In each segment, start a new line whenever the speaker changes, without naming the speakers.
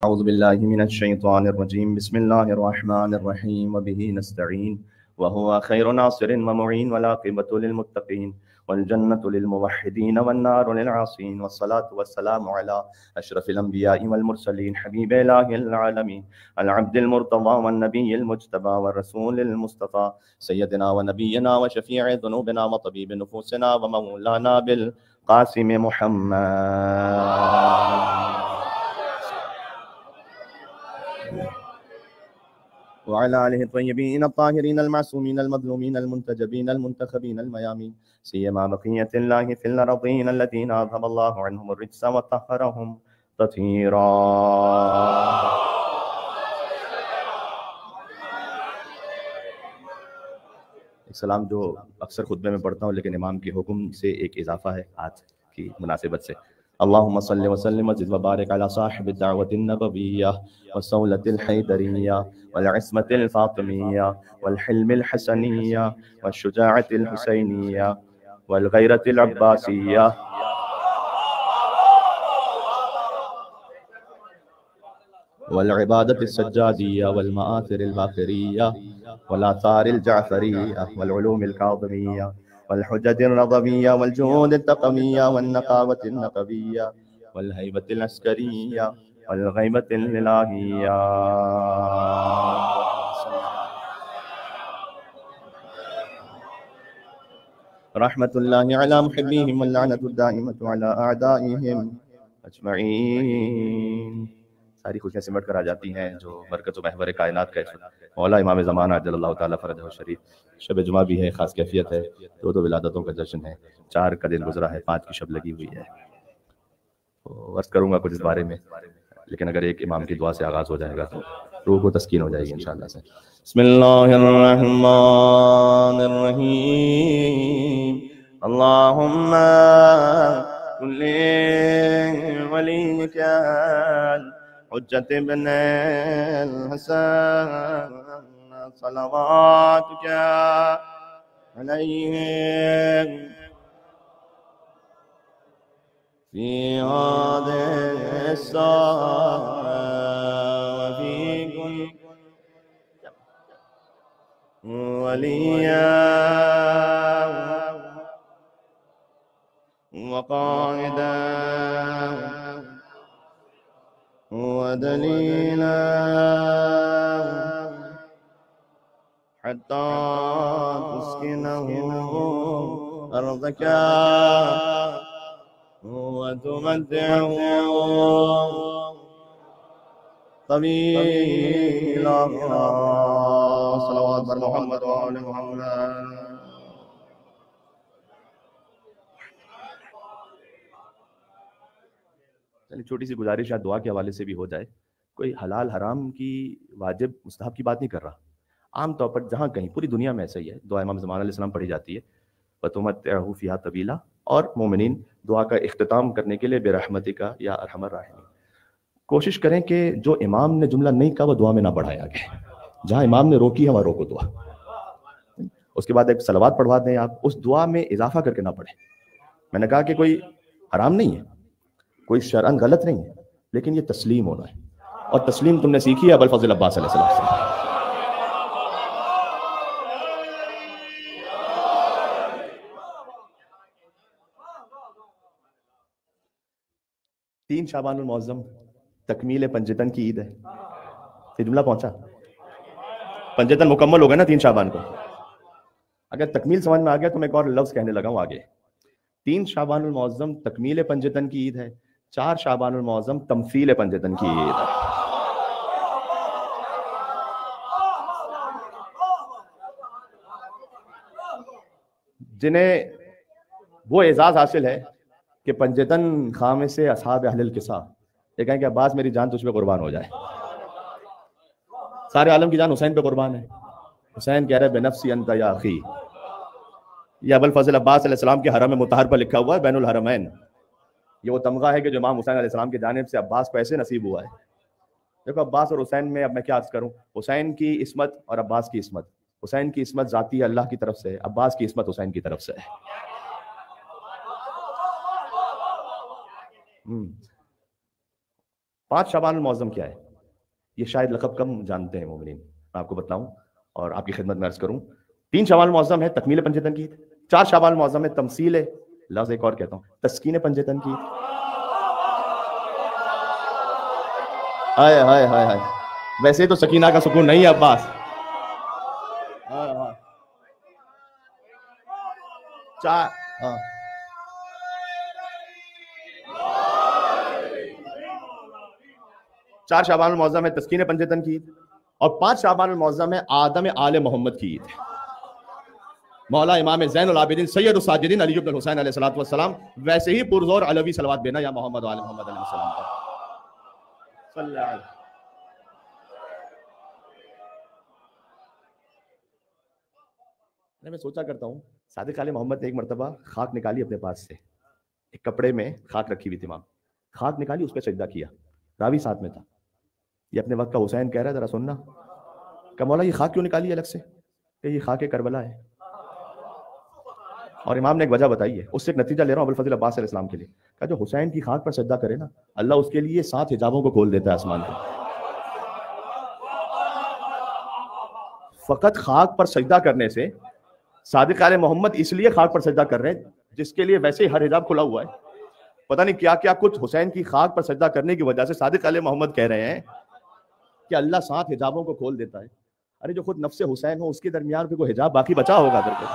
أعوذ بالله من الشيطان الرجيم بسم الله الرحمن الرحيم وبه نستعين وهو خير ناصر ومعين والعاقبة للمتقين والجنة للموحدين والنار للعاصين والصلاة والسلام على أشرف الأنبياء والمرسلين حبيب إله العالمين العبد المرتضى والنبي المجتبى والرسول المصطفى سيدنا ونبينا وشفيع ذنوبنا وطبيب نفوسنا ومولانا بالقاسم محمد وعلى آله الطيبين الطاهرين المعصومين المظلومين المنتجبين المنتخبين الميامين سيما بقية الله في الأرضين الذين أذهب الله عنهم الرجس وطهرهم تطهيرا. ایک سلام جو اکثر خطبے میں پڑھتا ہوں لیکن امام کے حکم سے ایک اضافہ ہے آج کی مناسبت سے. اللهم صل وسلم وزد وبارك على صاحب الدعوة النبوية والصولة الحيدرية والعصمة الفاطمية والحلم الحسنية والشجاعة الحسينية والغيرة العباسية والعبادة السجادية والمآثر الباقرية والآثار الجعفرية والعلوم الكاظمية والحجج الرضوية والجهود التقوية والنقاوة النقوية والهيبة العسكرية والغيبة الإلهية. رحمة الله على محبيهم واللعنة الدائمة على أعدائهم أجمعين. ساری خوشیاں سمٹ کر آ جاتی ہیں جو برکت و محور کائنات کا مولا امام زمانہ عجل اللہ تعالیٰ فرجہ الشریف. شب جمعہ بھی ہے، خاص کیفیت ہے، دو ولادتوں کا جشن ہے، 4 کا دن گزرا ہے، 5 کی شب لگی ہوئی ہے. عرض کروں گا کچھ اس بارے میں، لیکن اگر ایک امام کی دعا سے آغاز ہو جائے گا تو روح کو تسکین ہو جائے گی انشاءاللہ سے. بسم اللہ الرحمن الرحیم. اللہم کلی ولیک حجت ابن الحسن صلواتک علیہ فی هذه الساعة وفی کل ولیا وقائدا ودليلا حتى تسكنه أرضك وتمتعه طويلا. صلوات بر محمد وآل محمد. چھوٹی سی گزارش ہے، دعا کے حوالے سے بھی ہو جائے. کوئی حلال حرام کی واجب مستحب کی بات نہیں کر رہا. عام طور پر جہاں کہیں پوری دنیا میں ایسا ہی ہے، دعا امام زمان علیہ السلام پڑھی جاتی ہے وَتُمَتِّعْهُ فِيهَا طَوِيلًا، اور مومنین دعا کا اختتام کرنے کے لیے بِرَحْمَتِكَ یا ارحم الراحمین. کوشش کریں کہ جو امام نے جملہ نہیں کہا وہ دعا میں نہ بڑھائے آگے. جہاں امام نے روکی ہے وہاں روکو دعا. اس کے بعد ایک صلوات پڑھوا دیں آپ، اس دعا میں اضافہ کر کے نہ پڑھیں. میں نے کہا کہ کوئی حرام نہیں ہے، کوئی شرعن غلط نہیں ہے، لیکن یہ تسلیم ہونا ہے، اور تسلیم تم نے سیکھی ہے ابو الفضل عباس علیہ السلام سے. تین شعبان المعظم تکمیل پنجتن کی عید ہے. یہ جملہ پہنچا؟ پنجتن مکمل ہو گیا نا 3 شعبان کو. اگر تکمیل سمجھ میں آ گیا تو میں ایک اور لفظ کہنے لگا ہوں آگے. 3 شعبان المعظم تکمیل پنجتن کی عید ہے، 4 شعبان المعظم تمثیل پنجتن کی عید ہے. جنہیں وہ اعزاز حاصل ہے کہ پنجتن خامے سے اصحاب اہل القصہ یہ کہیں کہ عباس میری جان تجھ پہ قربان ہو جائے. سارے عالم کی جان حسین پہ قربان ہے. حسین کہہ رہے بنفسی انت یا اخی. یہ ابو الفضل عباس علیہ السلام کے حرم مطہر پر لکھا ہوا ہے، بین الحرمین. یہ وہ تمغہ ہے کہ جو امام حسین علیہ السلام کی جانب سے عباس کو ایسے نصیب ہوا ہے. دیکھو عباس اور حسین میں اب میں کیا عرض کروں. حسین کی عصمت اور عباس کی عصمت. حسین کی عصمت ذاتی اللہ کی طرف سے ہے، عباس کی عصمت حسین کی طرف سے ہے. 5 شعبان المعظم کیا ہے؟ یہ شاید لقب کم جانتے ہیں مومنین، میں آپ کو بتلاؤں اور آپ کی خدمت میں عرض کروں. 3 شعبان المعظم ہے تکمیل پنج تنقید، 4 شعبان المعظم ہے تمثیل ہے، لفظ ایک اور کہتا ہوں، تسکین پنج تنقید. ہائے ہائے ہائے ہائے، ویسے تو سکینہ کا سکون نہیں ہے عباس. چار شعبان المعظم ہے تسکین پنج تنقید، اور 5 شعبان المعظم ہے آدم آل محمد کی عید. مولا امام زین العابدین سید الساجدین علی بن الحسین علیہ الصلوۃ والسلام ویسے ہی پرزور علوی صلوات دینا یا محمد و آل محمد علیہ السلام پر صلی اللہ علیہ وسلم. میں سوچا کرتا ہوں صادق آل محمد نے ایک مرتبہ خاک نکالی اپنے پاس سے، ایک کپڑے میں خاک رکھی ہوئی تھی ماں، خاک نکالی، اس پہ سجدہ کیا، راوی ساتھ میں تھا. یہ اپنے وقت کا حسین کہہ رہا ہے ذرا سننا کہ مولا یہ خاک کیوں نکالی الگ سے؟ کہ یہ خاک کربلا ہے. اور امام نے ایک وجہ بتائی ہے، اس سے ایک نتیجہ لے رہا ہوں ابوالفضل عباس علیہ السلام کے لیے، کہ جو حسین کی خاک پر سجدہ کرے نا، اللہ اس کے لیے 7 حجابوں کو کھول دیتا ہے آسمان کو. فقط خاک پر سجدہ کرنے سے صادق آل محمد اس لیے خاک پر سجدہ کر رہے ہیں جس کے لیے ویسے ہی ہر حجاب کھلا ہوا ہے. پتہ نہیں کیا کیا کچھ حسین کی خاک پر سجدہ کرنے کی وجہ سے صادق آل محمد کہہ رہے ہیں کہ اللہ 7 حجابوں کو کھول دیتا ہے. ارے جو خود نفس حسین ہو اس کے درمیان پہ کوئی حجاب باقی بچا ہوگا در پہ؟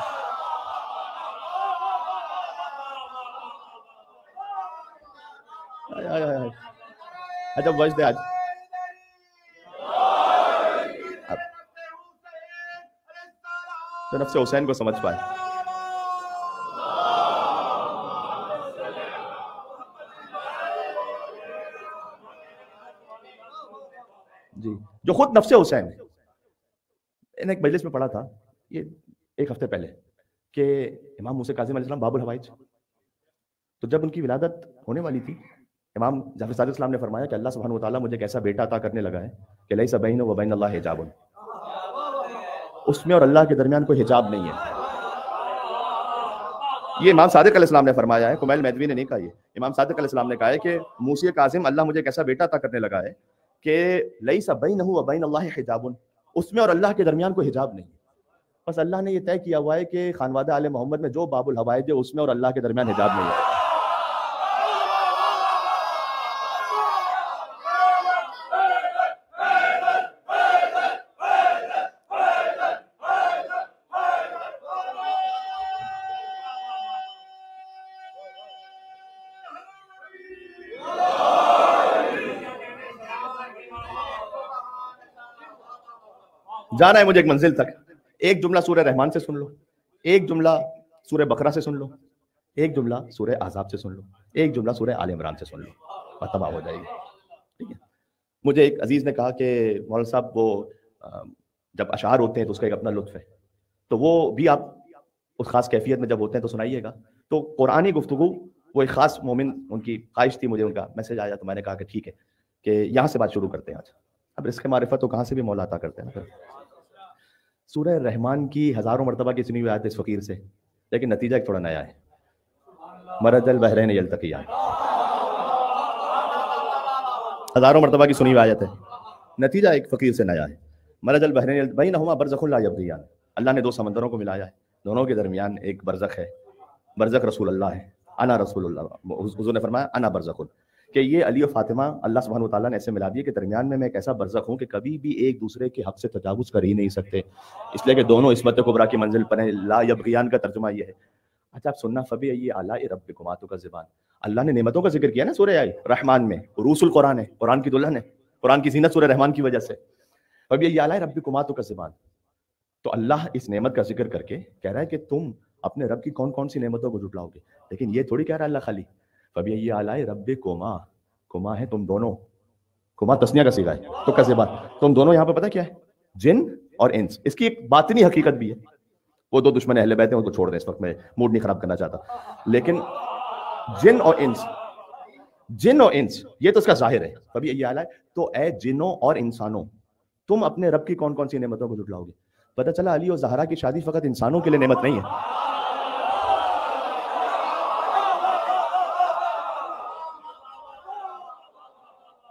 عجب وجد ہے آج. تو نفس حسین کو سمجھ پائے. جی جو خود نفس حسین ہے. میں نے ایک مجلس میں پڑھا تھا یہ 1 ہفتے پہلے کہ امام موسیٰ کاظم علیہ السلام باب الحوائج، تو جب ان کی ولادت ہونے والی تھی امام جعفر صادق السلام نے فرمایا کہ اللہ سبحانہ وتعالیٰ مجھے ایک ایسا بیٹا عطا کرنے لگا ہے کہ لیس بینہ و بین اللہ حجاب، اس میں اور اللہ کے درمیان کوئی حجاب نہیں ہے. یہ امام صادق علیہ السلام نے فرمایا ہے، کمیل میدوی نے نہیں کہا. یہ امام صادق علیہ السلام نے کہا ہے کہ موسیٰ کاظم اللہ مجھے ایک ایسا بیٹا عطا کرنے لگا ہے کہ لیس بینہ و بین اللہ حجاب، اس میں اور اللہ کے درمیان کوئی حجاب نہیں. بس اللہ نے یہ طے کیا ہوا ہے کہ خانوادہ آل محمد میں جو باب الحوائج ہے اس میں اور اللہ کے درمیان حجاب نہیں ہے. جانا ہے مجھے ایک منزل تک. ایک جملہ سورہ رحمان سے سن لو، ایک جملہ سورہ بقرہ سے سن لو، ایک جملہ سورہ احزاب سے سن لو، ایک جملہ سورہ آل عمران سے سن لو اور تباہ ہو جائے گی. ٹھیک ہے. مجھے ایک عزیز نے کہا کہ مولانا صاحب وہ جب اشعار ہوتے ہیں تو اس کا ایک اپنا لطف ہے، تو وہ بھی آپ اس خاص کیفیت میں جب ہوتے ہیں تو سنائیے گا. تو قرآنی گفتگو وہ ایک خاص مومن ان کی خواہش تھی، مجھے ان کا میسج آیا تو میں نے کہا کہ ٹھیک ہے کہ یہاں سے بات شروع کرتے ہیں آج. اب رزق معرفت تو کہاں سے بھی مولا عطا کرتے ہیں نا. سورہ رحمان کی ہزاروں مرتبہ کی سنی ہوئی آیت اس فقیر سے، لیکن نتیجہ ایک تھوڑا نیا ہے. مرج البحرین یلتقیان، ہزاروں مرتبہ کی سنی ہوئی آیت ہے، نتیجہ ایک فقیر سے نیا ہے. مرج البحرین بینہما برزخ لا یبغیان، اللہ نے 2 سمندروں کو ملایا ہے، دونوں کے درمیان ایک برزخ ہے. برزخ رسول اللہ ہے، انا رسول اللہ. حضور نے فرمایا انا برزخ، کہ یہ علی و فاطمہ اللہ سبحانہ وتعالیٰ نے ایسے ملا دیے کہ درمیان میں ایک ایسا برزخ ہوں کہ کبھی بھی ایک دوسرے کے حق سے تجاوز کر ہی نہیں سکتے، اس لیے کہ دونوں عصمت کبریٰ کی منزل پر ہیں. لا یبغیان کا ترجمہ یہ ہے. اچھا آپ سننا، فبأی آلاء ربکما تکذبان، اللہ نے نعمتوں کا ذکر کیا نا سورہ رحمان میں. عروس القرآن ہے، قرآن کی دلہن ہے، قرآن کی زینت سورہ رحمان کی وجہ سے. فبأی آلاء ربکما تکذبان، تو اللہ اس نعمت کا ذکر کر کے کہہ رہا ہے کہ تم اپنے رب کی کون کون سی نعمتوں کو جھٹلاؤ گے. لیکن یہ تھوڑی کہہ رہا ہے اللہ خالی فبأی آلاء ربکما، کما ہے تم دونوں، کما تسنیہ کا صیغہ ہے، تو کذبان تم دونوں. یہاں پہ پتہ کیا ہے؟ جن اور انس. اس کی ایک باطنی حقیقت بھی ہے. وہ 2 دشمن اہل بیت ہیں، ان کو چھوڑ دیں، اس وقت میں موڈ نہیں خراب کرنا چاہتا. لیکن جن اور انس، جن اور انس یہ تو اس کا ظاہر ہے. کبھی یہ آلہ ہے تو اے جنوں اور انسانوں تم اپنے رب کی کون کون سی نعمتوں کو جھٹلاؤ گے. پتہ چلا علی اور زہرا کی شادی فقط انسانوں کے لیے نعمت نہیں ہے.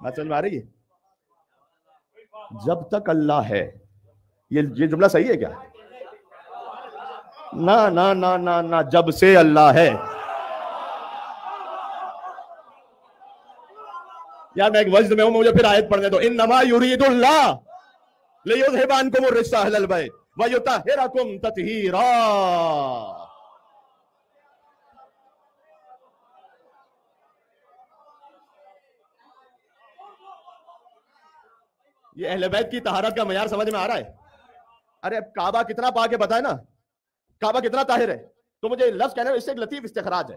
بات سمجھ میں آ رہی ہے؟ جب تک اللہ ہے، یہ جملہ صحیح ہے کیا؟ نہ نہ نہ نہ نہ، جب سے اللہ ہے. یار میں ایک وجد میں ہوں، مجھے پھر آیت پڑھنے دو. انما یرید اللہ لیذھب عنکم الرجس اہل البیت ویطہرکم تطہیرا. یہ اہل بیت کی طہارت کا معیار سمجھ میں آ رہا ہے؟ ارے اب کعبہ کتنا پاک ہے بتائے نا، کعبہ کتنا طاہر ہے. تو مجھے لفظ کہنا ہے اس سے ایک لطیف استخراج ہے.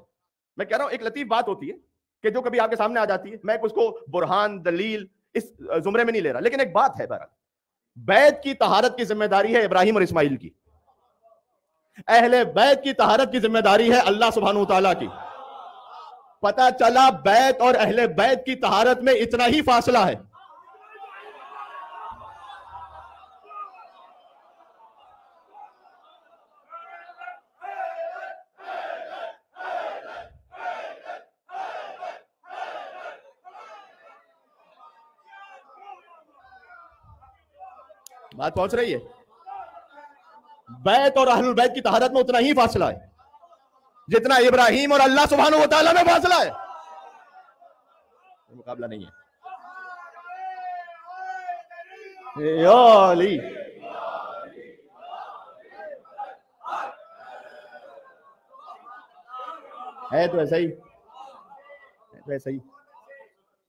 میں کہہ رہا ہوں ایک لطیف بات ہوتی ہے کہ جو کبھی آپ کے سامنے آ جاتی ہے، میں اس کو برہان دلیل اس زمرے میں نہیں لے رہا، لیکن ایک بات ہے بہرحال، بیت کی طہارت کی ذمہ داری ہے ابراہیم اور اسماعیل کی، اہل بیت کی طہارت کی ذمہ داری ہے اللہ سبحانہ وتعالیٰ کی. پتہ چلا بیت اور اہل بیت کی طہارت میں اتنا ہی فاصلہ ہے. بات پہنچ رہی ہے؟ بیت اور اہل البیت کی طہارت میں اتنا ہی فاصلہ ہے جتنا ابراہیم اور اللہ سبحانہ وتعالیٰ میں فاصلہ ہے. مقابلہ نہیں ہے. یا علی، ہے تو ایسا ہی، ایسا ہی.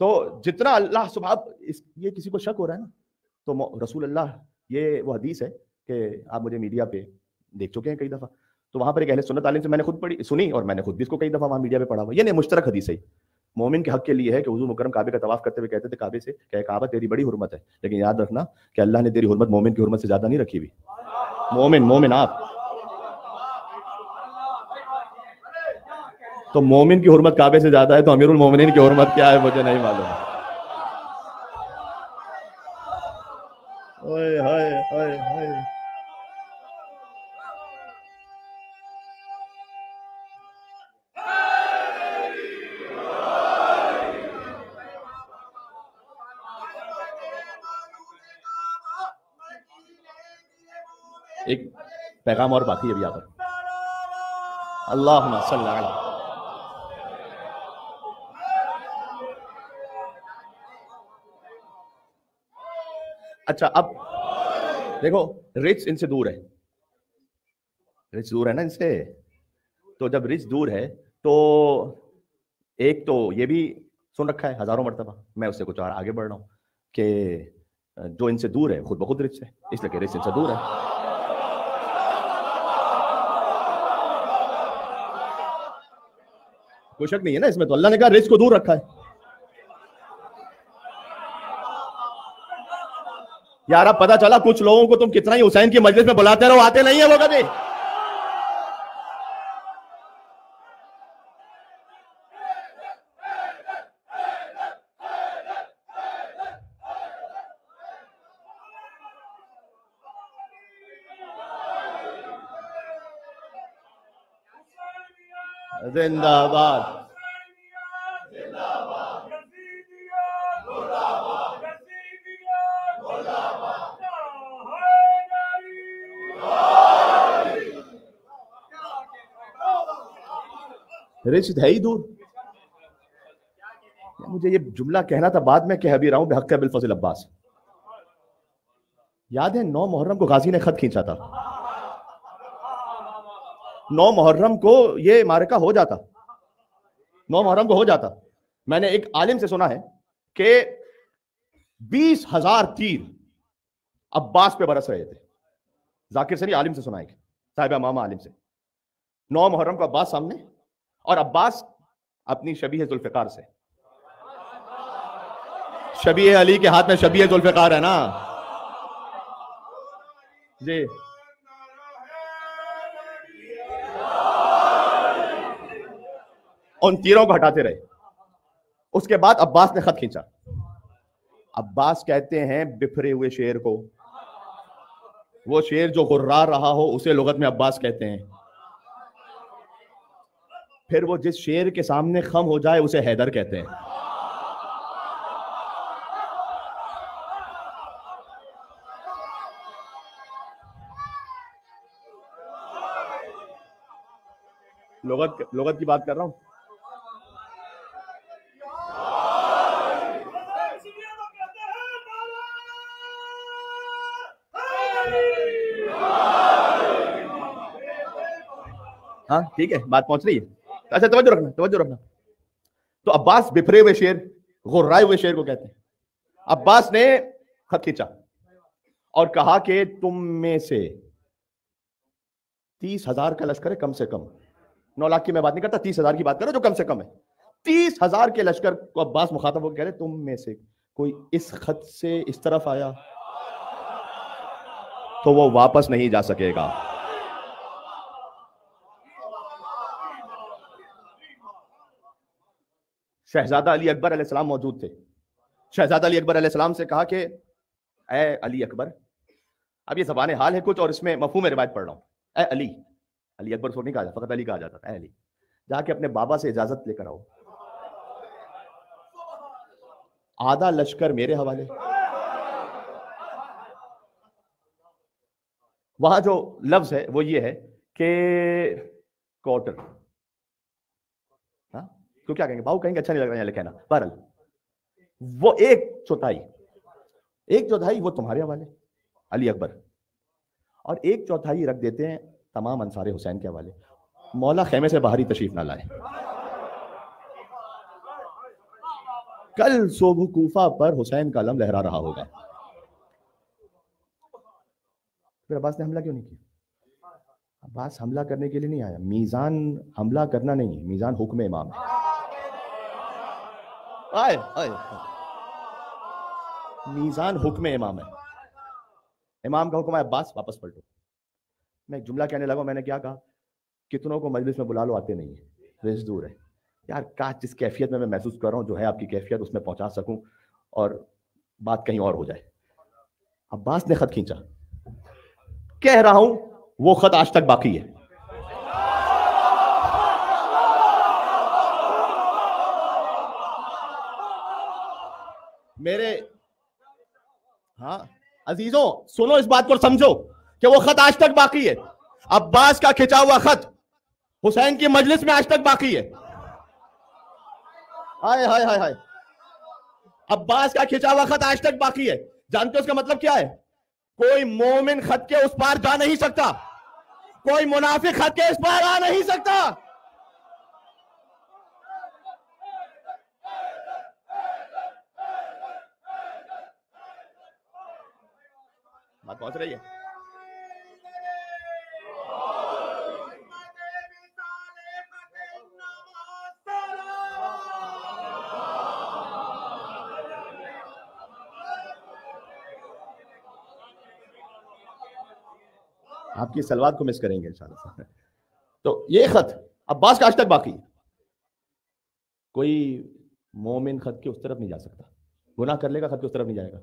تو جتنا اللہ سبحانہ، یہ کسی کو شک ہو رہا ہے نا، تو رسول اللہ، یہ وہ حدیث ہے کہ آپ مجھے میڈیا پہ دیکھ چکے ہیں کئی دفعہ، تو وہاں پر ایک اہل سنت عالم سے میں نے خود پڑھی سنی، اور میں نے خود بھی اس کو کئی دفعہ وہاں میڈیا پہ پڑھا ہوا. یہ نہیں، مشترک حدیث ہے. مومن کے حق کے لیے ہے کہ حضور مکرم کعبے کا طواف کرتے ہوئے کہتے تھے کعبے سے کہ کعبہ تیری بڑی حرمت ہے، لیکن یاد رکھنا کہ اللہ نے تیری حرمت مومن کی حرمت سے زیادہ نہیں رکھی ہوئی. مومن آپ تو مومن کی حرمت کعبے سے زیادہ ہے، تو امیر المومنین کی حرمت کیا ہے مجھے نہیں معلوم. اوئے ہائے ہائے ہائے. ایک پیغام اور باقی ہے ابھی یہاں پر. اللہم صلی علی. اچھا اب دیکھو، رچ ان سے دور ہے، رچ دور ہے نا ان سے. تو جب رچ دور ہے تو ایک تو یہ بھی سن رکھا ہے ہزاروں مرتبہ، میں اس سے کچھ اور آگے بڑھ رہا ہوں کہ جو ان سے دور ہے خود بخود رچ ہے، اس لیے کہ رچ ان سے دور ہے. کوئی شک نہیں ہے نا اس میں، تو اللہ نے کہا رزق کو دور رکھا ہے. یار اب پتا چلا کچھ لوگوں کو تم کتنا ہی حسین کی مجلس میں بلاتے رہو، آتے نہیں ہیں وہ کبھی. زندہ باد. رشد ہے ہی دور. مجھے یہ جملہ کہنا تھا، بعد میں کہہ بھی رہا ہوں بحق ابو الفضل عباس. یاد ہے 9 محرم کو غازی نے خط کھینچا تھا، 9 محرم کو یہ معرکہ ہو جاتا، 9 محرم کو ہو جاتا. میں نے ایک عالم سے سنا ہے کہ 20,000 تیر عباس پہ برس رہے تھے. ذاکر سے نہیں، عالم سے سنا ہے، صاحب امامہ عالم سے. 9 محرم کو عباس سامنے، اور عباس اپنی شبیہ ذوالفقار سے، شبیہ علی کے ہاتھ میں شبیہ ذوالفقار ہے نا جی. ان تیروں کو ہٹاتے رہے. اس کے بعد عباس نے خط کھینچا. عباس کہتے ہیں بفرے ہوئے شیر کو، وہ شیر جو غرار رہا ہو اسے لغت میں عباس کہتے ہیں. پھر وہ جس شیر کے سامنے خم ہو جائے اسے حیدر کہتے ہیں. لغت کی بات کر رہا ہوں. ہاں ٹھیک ہے, بات پہنچ رہی ہے. اچھا توجہ رکھنا. تو عباس بفرے ہوئے شیر, غرائے ہوئے شیر کو کہتے ہیں. عباس نے خط کھینچا اور کہا کہ تم میں سے 30,000 کا لشکر ہے کم سے کم, 9 لاکھ کی میں بات نہیں کرتا, 30,000 کی بات کرو جو کم سے کم ہے. 30,000 کے لشکر کو عباس مخاطب ہو کے کہہ رہے تم میں سے کوئی اس خط سے اس طرف آیا تو وہ واپس نہیں جا سکے گا. شہزادہ علی اکبر علیہ السلام موجود تھے. شہزادہ علی اکبر علیہ السلام سے کہا کہ اے علی اکبر, اب یہ زبان حال ہے کچھ اور اس میں مفہوم روایت پڑھ رہا ہوں. اے علی, علی اکبر نہیں کہا جاتا, فقط علی کہا جاتا تھا. اے علی, جا کے اپنے بابا سے اجازت لے کر آؤ, آدھا لشکر میرے حوالے. وہاں جو لفظ ہے وہ یہ ہے کہ کوٹر, تو کیا کہیں گے, باؤ کہیں گے, اچھا نہیں لگ رہا یہاں لکھنا. بہرحال وہ 1/4 وہ تمہارے حوالے علی اکبر, اور 1/4 رکھ دیتے ہیں تمام انصار حسین کے حوالے. مولا خیمے سے باہری تشریف نہ لائے. کل صبح کوفہ پر حسین کا علم لہرا رہا ہوگا. پھر عباس نے حملہ کیوں نہیں کیا؟ عباس حملہ کرنے کے لیے نہیں آیا. میزان حملہ کرنا نہیں ہے, میزان حکم امام ہے. میزان حکم امام ہے. امام کا حکم ہے عباس واپس پلٹو. میں ایک جملہ کہنے لگا, میں نے کیا کہا, کتنوں کو مجلس میں بلا لو آتے نہیں ہیں, رزق دور ہے. یار کاش جس کیفیت میں محسوس کر رہا ہوں جو ہے آپ کی کیفیت اس میں پہنچا سکوں اور بات کہیں اور ہو جائے. عباس نے خط کھینچا, کہہ رہا ہوں وہ خط آج تک باقی ہے. میرے ہاں عزیزوں سنو, اس بات کو سمجھو کہ وہ خط آج تک باقی ہے. عباس کا کھینچا ہوا خط حسین کی مجلس میں آج تک باقی ہے. ہائے ہائے ہائے ہائے, عباس کا کھینچا ہوا خط آج تک باقی ہے. جانتے ہو اس کا مطلب کیا ہے؟ کوئی مومن خط کے اس پار جا نہیں سکتا, کوئی منافق خط کے اس پار آ نہیں سکتا. بات پہنچ رہی ہے؟ آپ کی سلوات کو مس کریں گے انشاءاللہ. تو یہ خط عباس کا آج تک باقی ہے. کوئی مومن خط کے اس طرف نہیں جا سکتا, گناہ کر لے گا خط کے اس طرف نہیں جائے گا.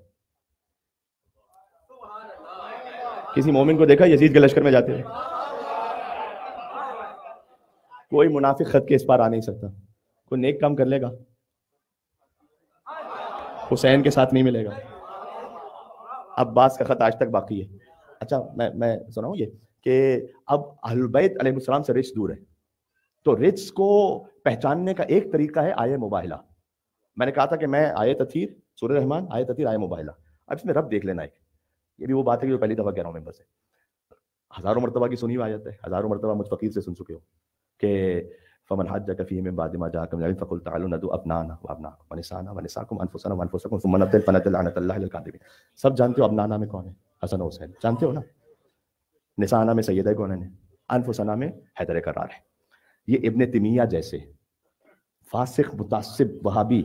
کسی مومن کو دیکھا یزید کے لشکر میں جاتے ہیں؟ کوئی منافق خط کے اس پار آ نہیں سکتا. کوئی نیک کام کر لے گا حسین کے ساتھ نہیں ملے گا. عباس کا خط آج تک باقی ہے. اچھا میں سناؤں یہ کہ اب اہل بیت علیہ السلام سے رچ دور ہے, تو رچ کو پہچاننے کا ایک طریقہ ہے آیہ مباہلہ. میں نے کہا تھا کہ میں آیہ تطہیر سورہ رحمان, آیہ تطہیر, آیہ مباہلہ. اب اس میں رب دیکھ لینا. ایک یہ بھی وہ بات ہے کہ جو پہلی دفعہ کہہ رہا ہوں ممبر سے, ہزاروں مرتبہ کی سنی ہوئی آیت ہے, ہزاروں مرتبہ مجھ فقیر سے سن چکے ہو کہ فمن حجک فیہ من بعد ما جاءک من العلم فقل تعالوا ندعو ابناءنا وابناءکم ونساءنا ونساءکم وانفسنا وانفسکم ثم نبتهل فنجعل لعنۃ اللہ علی الکاذبین. سب جانتے ہو ابنانا میں کون ہے؟ حسن و حسین, جانتے ہو نا. نساءنا میں سیدہ کونین ہے, انفسنا میں حیدر کرار ہے. یہ ابن تیمیہ جیسے فاسق متعصب وہابی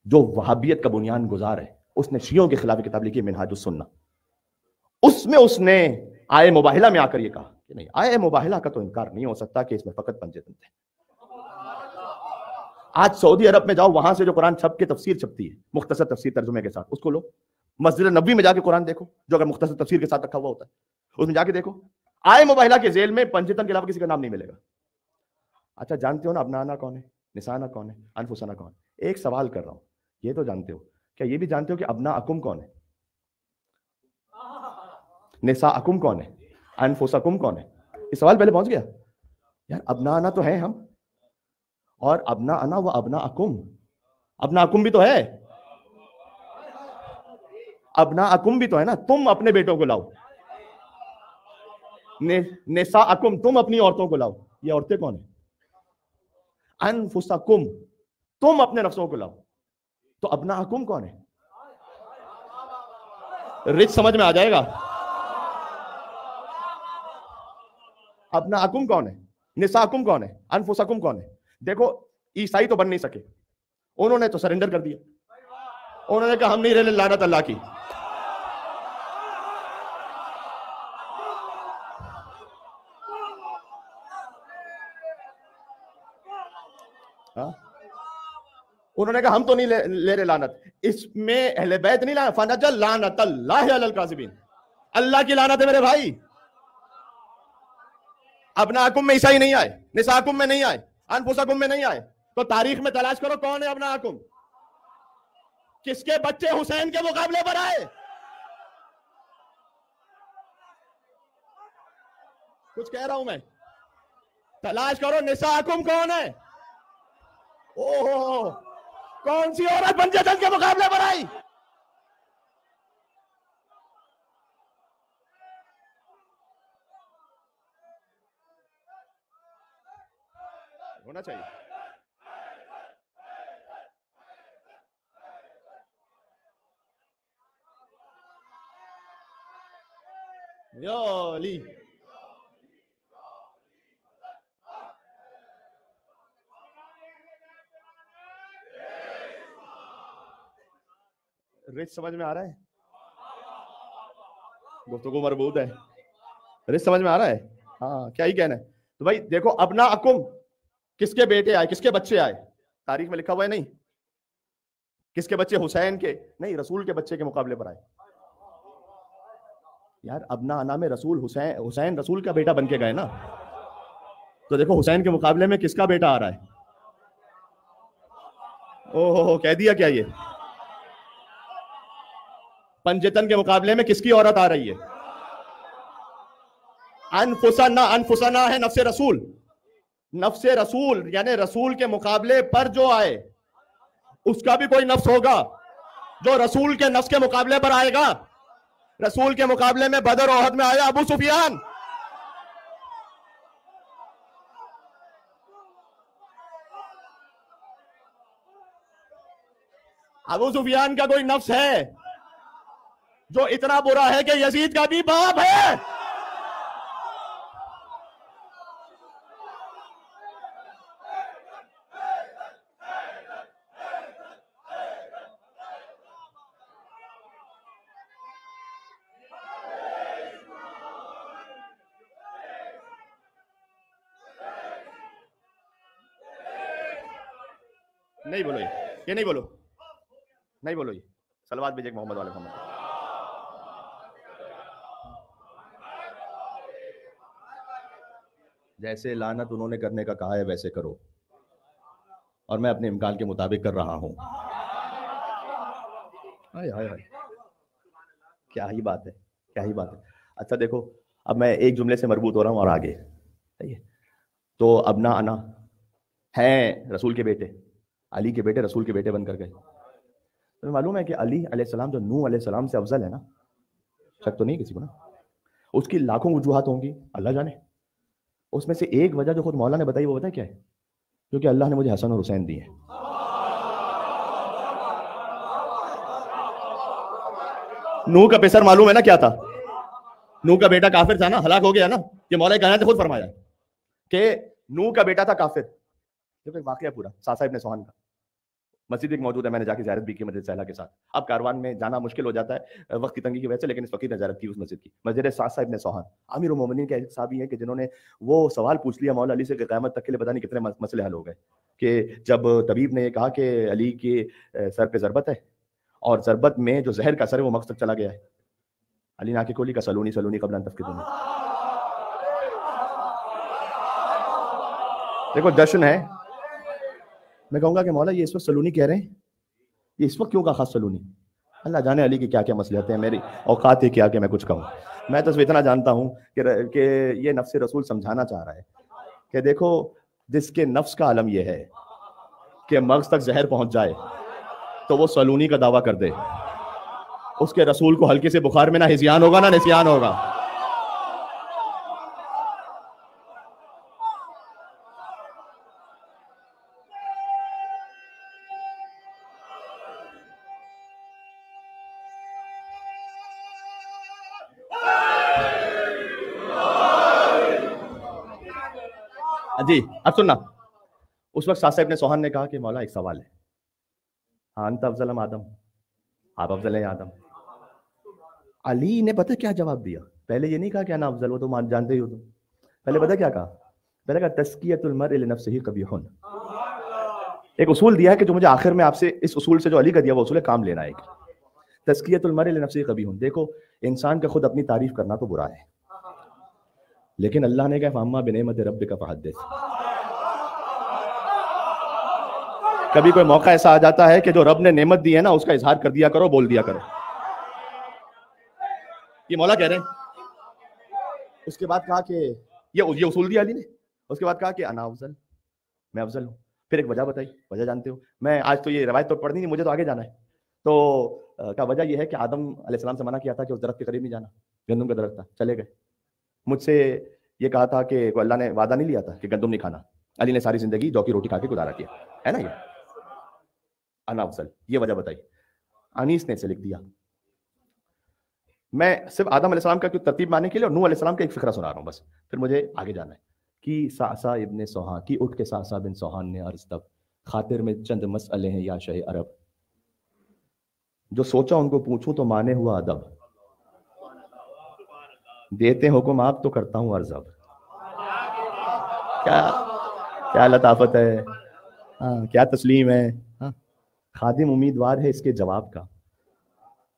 جو وہابیت کا بنیان گزار ہے, اس نے شیعوں کے خلاف کتاب لکھی منہاج السنہ. اس میں اس نے آئے مباہلہ میں آ کر یہ کہا کہ نہیں, آئے مباہلہ کا تو انکار نہیں ہو سکتا کہ اس میں فقط پنجے تھے. آج سعودی عرب میں جاؤ, وہاں سے جو قرآن چھپ کے تفسیر چھپتی ہے مختصر تفسیر ترجمے کے ساتھ, اس کو لو. مسجد نبوی میں جا کے قرآن دیکھو جو اگر مختصر تفسیر کے ساتھ رکھا ہوا ہوتا ہے, اس میں جا کے دیکھو آئے مباہلہ کے ذیل میں پنجتن کے علاوہ کسی کا نام نہیں ملے گا. اچھا جانتے ہو نا ابنانا کون ہے, نسانا کون ہے, انفسنا کون ہے؟ ایک سوال کر رہا ہوں, یہ تو جانتے ہو, کیا یہ بھی جانتے ہو کہ ابناءکم کون ہے, نساءکم کون ہے, انفسکم کون ہے؟ یہ سوال پہلے پہنچ گیا. یار ابنا انا تو ہے ہم, اور ابنا انا و ابنا اکم, ابنا اکم بھی تو ہے, ابنا اکم بھی تو ہے نا. تم اپنے بیٹوں کو لاؤ, نساء اکم تم اپنی عورتوں کو لاؤ. یہ عورتیں کون ہیں؟ انفسکم تم اپنے نفسوں کو لاؤ. تو ابنا اکم کون ہے؟ رچ سمجھ میں آ جائے گا. ابنا اکم کون ہے؟ نساء اکم کون ہے؟ انفسکم کون ہے؟ دیکھو عیسائی تو بن نہیں سکے, انہوں نے تو سرنڈر کر دیا, انہوں نے کہا ہم نہیں رہنے لعنت اللہ کی. انہوں نے کہا ہم تو نہیں لے رہے لعنت, اس میں اہل بیت نہیں لعنت, فنجل لعنت اللہ علی الکاذبین, اللہ کی لعنت ہے میرے بھائی. ابناکم میں عیسائی نہیں آئے, نساکم میں نہیں آئے, انفسکم میں نہیں آئے, تو تاریخ میں تلاش کرو کون ہے ابناکم, کس کے بچے حسین کے مقابلے پر آئے. کچھ کہہ رہا ہوں میں, تلاش کرو نساکم کون ہے. اوہ کون سی عورت بنجے جلد کے مقابلے پر آئی. ہونا چاہیے. یولی رچ سمجھ میں آ رہا ہے, گفتگو مربوط ہے, رچ سمجھ میں آ رہا ہے. ہاں کیا ہی کہنا ہے. تو بھائی دیکھو ابنا اکم کس کے بیٹے آئے, کس کے بچے آئے, تاریخ میں لکھا ہوا ہے نہیں. کس کے بچے حسین کے نہیں, رسول کے بچے کے مقابلے پر آئے. یار ابنا انا میں رسول حسین رسول کا بیٹا بن کے گئے نا, تو دیکھو حسین کے مقابلے میں کس کا بیٹا آ رہا ہے. اوہ کہہ دیا کیا یہ. پنجتن کے مقابلے میں کس کی عورت آ رہی ہے. انفسنا ہے نفس رسول, نفس رسول یعنی رسول کے مقابلے پر جو آئے اس کا بھی کوئی نفس ہوگا جو رسول کے نفس کے مقابلے پر آئے گا. رسول کے مقابلے میں بدر اور احد میں آیا ابو سفیان. ابو سفیان کا کوئی نفس ہے جو اتنا برا ہے کہ یزید کا بھی باپ ہے. نہیں بولو یہ نہیں بولو, نہیں بولو, یہ صلوات بھیجے محمد والے محمد. جیسے لعنت انہوں نے کرنے کا کہا ہے ویسے کرو, اور میں اپنے امکان کے مطابق کر رہا ہوں. کیا ہی بات ہے, کیا ہی بات ہے. اچھا دیکھو اب میں ایک جملے سے مربوط ہو رہا ہوں اور آگے. تو ابنا انا ہیں رسول کے بیٹے, علی کے بیٹے رسول کے بیٹے بن کر گئے. تو معلوم ہے کہ علی علیہ السلام جو نوح علیہ السلام سے افضل ہے نا, شک تو نہیں کسی کو نا. اس کی لاکھوں وجوہات ہوں گی, اللہ جانے. اس میں سے ایک وجہ جو خود مولا نے بتائی وہ بتائے کیا ہے, کیونکہ اللہ نے مجھے حسن اور حسین دی ہے. نوح کا پیسر معلوم ہے نا کیا تھا, نوح کا بیٹا کافر تھا نا, ہلاک ہو گیا نا. یہ مولا کائنات نے خود فرمایا کہ نوح کا بیٹا تھا کافر. دیکھو ایک واقعہ پورا ساسا ابن سوہان کا, مسجد ایک موجود ہے, میں نے جا کے زیارت بھی کی مسجد سہلا کے ساتھ. اب کاروان میں جانا مشکل ہو جاتا ہے وقت کی تنگی کی وجہ سے, لیکن اس وقت نے زیارت کی اس مسجد کی, مسجد ساسا ابن سوہان. امیر المومنین کے صحابی ہیں کہ جنہوں نے وہ سوال پوچھ لیا مولا علی سے کہ قیامت تک کے لیے پتہ نہیں کتنے مسئلے حل ہو گئے, کہ جب طبیب نے یہ کہا کہ علی کے سر پہ ضربت ہے اور ضربت میں جو زہر کا اثر ہے وہ مغز تک چلا گیا ہے. علی نا کے کولی کا سلونی سلونی قبل ان تفقدونی. دیکھو جشن ہے, میں کہوں گا کہ مولا یہ اس وقت سلونی کہہ رہے ہیں, یہ اس وقت کیوں کہا خاص سلونی. اللہ جانے علی کی کیا کیا مسئلے ہیں, میری اوقات ہی کیا کہ میں کچھ کہوں. میں تو اتنا جانتا ہوں کہ یہ نفس رسول سمجھانا چاہ رہا ہے کہ دیکھو جس کے نفس کا عالم یہ ہے کہ مغز تک زہر پہنچ جائے تو وہ سلونی کا دعویٰ کر دے، اس کے رسول کو ہلکے سے بخار میں نہ ہذیان ہوگا نہ نسیان ہوگا. جی اب سننا، اس وقت سعد صاحب ابن سوہان نے کہا کہ مولا ایک سوال ہے، ہاں انت افضل ام آدم، آپ افضل ہیں آدم. علی نے پتہ کیا جواب دیا؟ پہلے یہ نہیں کہا کہ انا افضل، وہ تو جانتے ہی ہو تم. پہلے پتہ کیا کہا؟ پہلے کہا تزکیۃ المرء لنفسہ قبیح. ایک اصول دیا ہے کہ جو مجھے آخر میں آپ سے اس اصول سے جو علی کا دیا وہ اصول ہے کام لینا ہے. تزکیۃ المرء لنفسہ قبیح. دیکھو انسان کا خود اپنی تعریف کرنا تو برا ہے، لیکن اللہ نے کہا فاما بنعمت ربک فحدث. کبھی کوئی موقع ایسا آ جاتا ہے کہ جو رب نے نعمت دی ہے نا اس کا اظہار کر دیا کرو، بول دیا کرو. یہ مولا کہہ رہے ہیں. اس کے بعد کہا کہ یہ اصول دیا علی نے. اس کے بعد کہا کہ انا افضل، میں افضل ہوں. پھر ایک وجہ بتائی، وجہ جانتے ہو، میں آج تو یہ روایت تو پڑھنی نہیں، مجھے تو آگے جانا ہے. تو کا وجہ یہ ہے کہ آدم علیہ السلام سے منع کیا تھا کہ اس درخت کے قریب نہیں جانا، گندم کا درخت تھا، چلے گئے. مجھ سے یہ کہا تھا کہ اللہ نے وعدہ نہیں لیا تھا کہ گندم نہیں کھانا. علی نے ساری زندگی جو کی روٹی کھا کے گزارا کیا ہے نا. یہ انا افضل، یہ وجہ بتائی. انیس نے اسے لکھ دیا. میں صرف آدم علیہ السلام کا کیوں ترتیب ماننے کے لیے اور نوح علیہ السلام کا ایک فقرہ سنا رہا ہوں بس، پھر مجھے آگے جانا ہے. کہ سعصع ابن سوہان کی اٹھ کے سعصع بن سوہان نے عرض تب خاطر میں چند مسئلے ہیں یا شہ عرب، جو سوچا ان کو پوچھوں تو مانے ہوا ادب، دیتے حکم آپ تو کرتا ہوں عرض اب. کیا لطافت ہے، کیا تسلیم ہے. خادم امیدوار ہے اس کے جواب کا،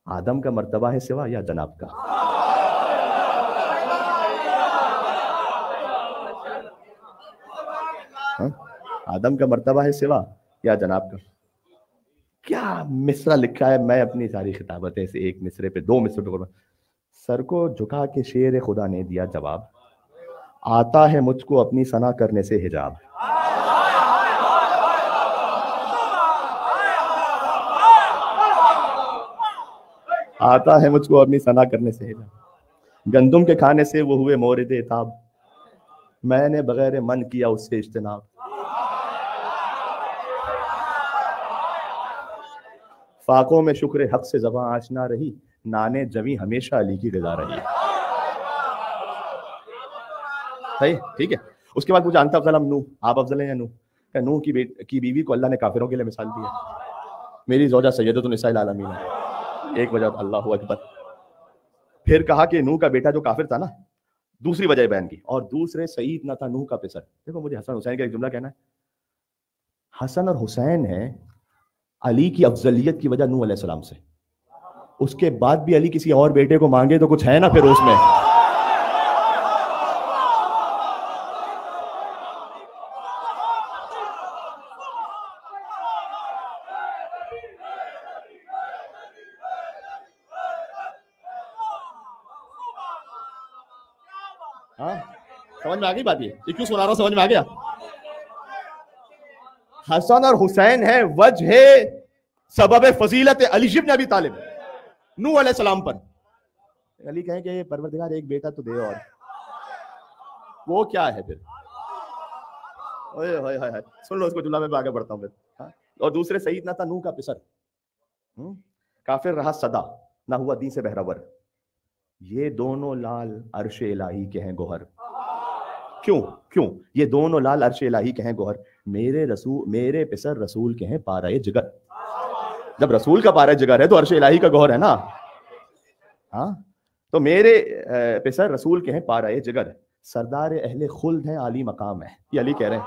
آدم کا مرتبہ ہے سوا یا جناب کا. آدم کا مرتبہ ہے سوا یا جناب کا. کیا مصرع لکھا ہے. میں اپنی ساری خطابتیں سے ایک مصرے پہ دو مصرے پہ سر کو جھکا کے شیر خدا نے دیا جواب، آتا ہے مجھ کو اپنی ثنا کرنے سے حجاب. آتا ہے مجھ کو اپنی ثنا کرنے سے حجاب. گندم کے کھانے سے وہ ہوئے مورد عتاب، میں نے بغیر من کیا اس سے اجتناب. فاقوں میں شکر حق سے زباں آشنا رہی، نانے جویں ہمیشہ علی کی غذا رہی. صحیح ٹھیک ہے. اس کے بعد مجھے انت افضل ام نوح، آپ افضل ہیں یا نوح. کہ نوح کی بیوی کو اللہ نے کافروں کے لیے مثال دی ہے. میری زوجہ سیدۃ النساء العالمین ہے، ایک وجہ. اللہ اکبر. پھر کہا کہ نوح کا بیٹا جو کافر تھا نا، دوسری وجہ بیان کی، اور دوسرے سعید نہ تھا نوح کا پسر. دیکھو مجھے حسن حسین کا ایک جملہ کہنا ہے. حسن اور حسین ہے علی کی افضلیت کی وجہ نوح علیہ السلام سے. اس کے بعد بھی علی کسی اور بیٹے کو مانگے تو کچھ ہے نا پھر اس میں. ہاں سمجھ میں آ گئی بات. یہ کیوں سنا رہا ہوں، سمجھ میں آ گیا. حسن اور حسین ہے وجہ سبب فضیلت علی بن ابی طالب نوح علیہ السلام پر. علی کہیں کہ پروردگار ایک بیٹا تو دے، اور وہ کیا ہے پھر. سن لو اس کو جملہ میں آگے بڑھتا ہوں پھر. اور دوسرے سعید نہ تھا نوح کا پسر، کافر رہا صدا نہ ہوا دین سے بہرور، یہ دونوں لال عرش الہی کے ہیں گوہر. کیوں یہ دونوں لال عرش الہی کے ہیں گوہر، میرے پسر رسول کے ہیں پارہ جگر. جب رسول کا پارہ جگر ہے تو عرش الہی کا گوہر ہے نا. ہاں تو میرے پسر رسول کے ہیں پارہ جگر، سردار اہل خلد ہیں عالی مقام ہے. یہ علی کہہ رہے ہیں.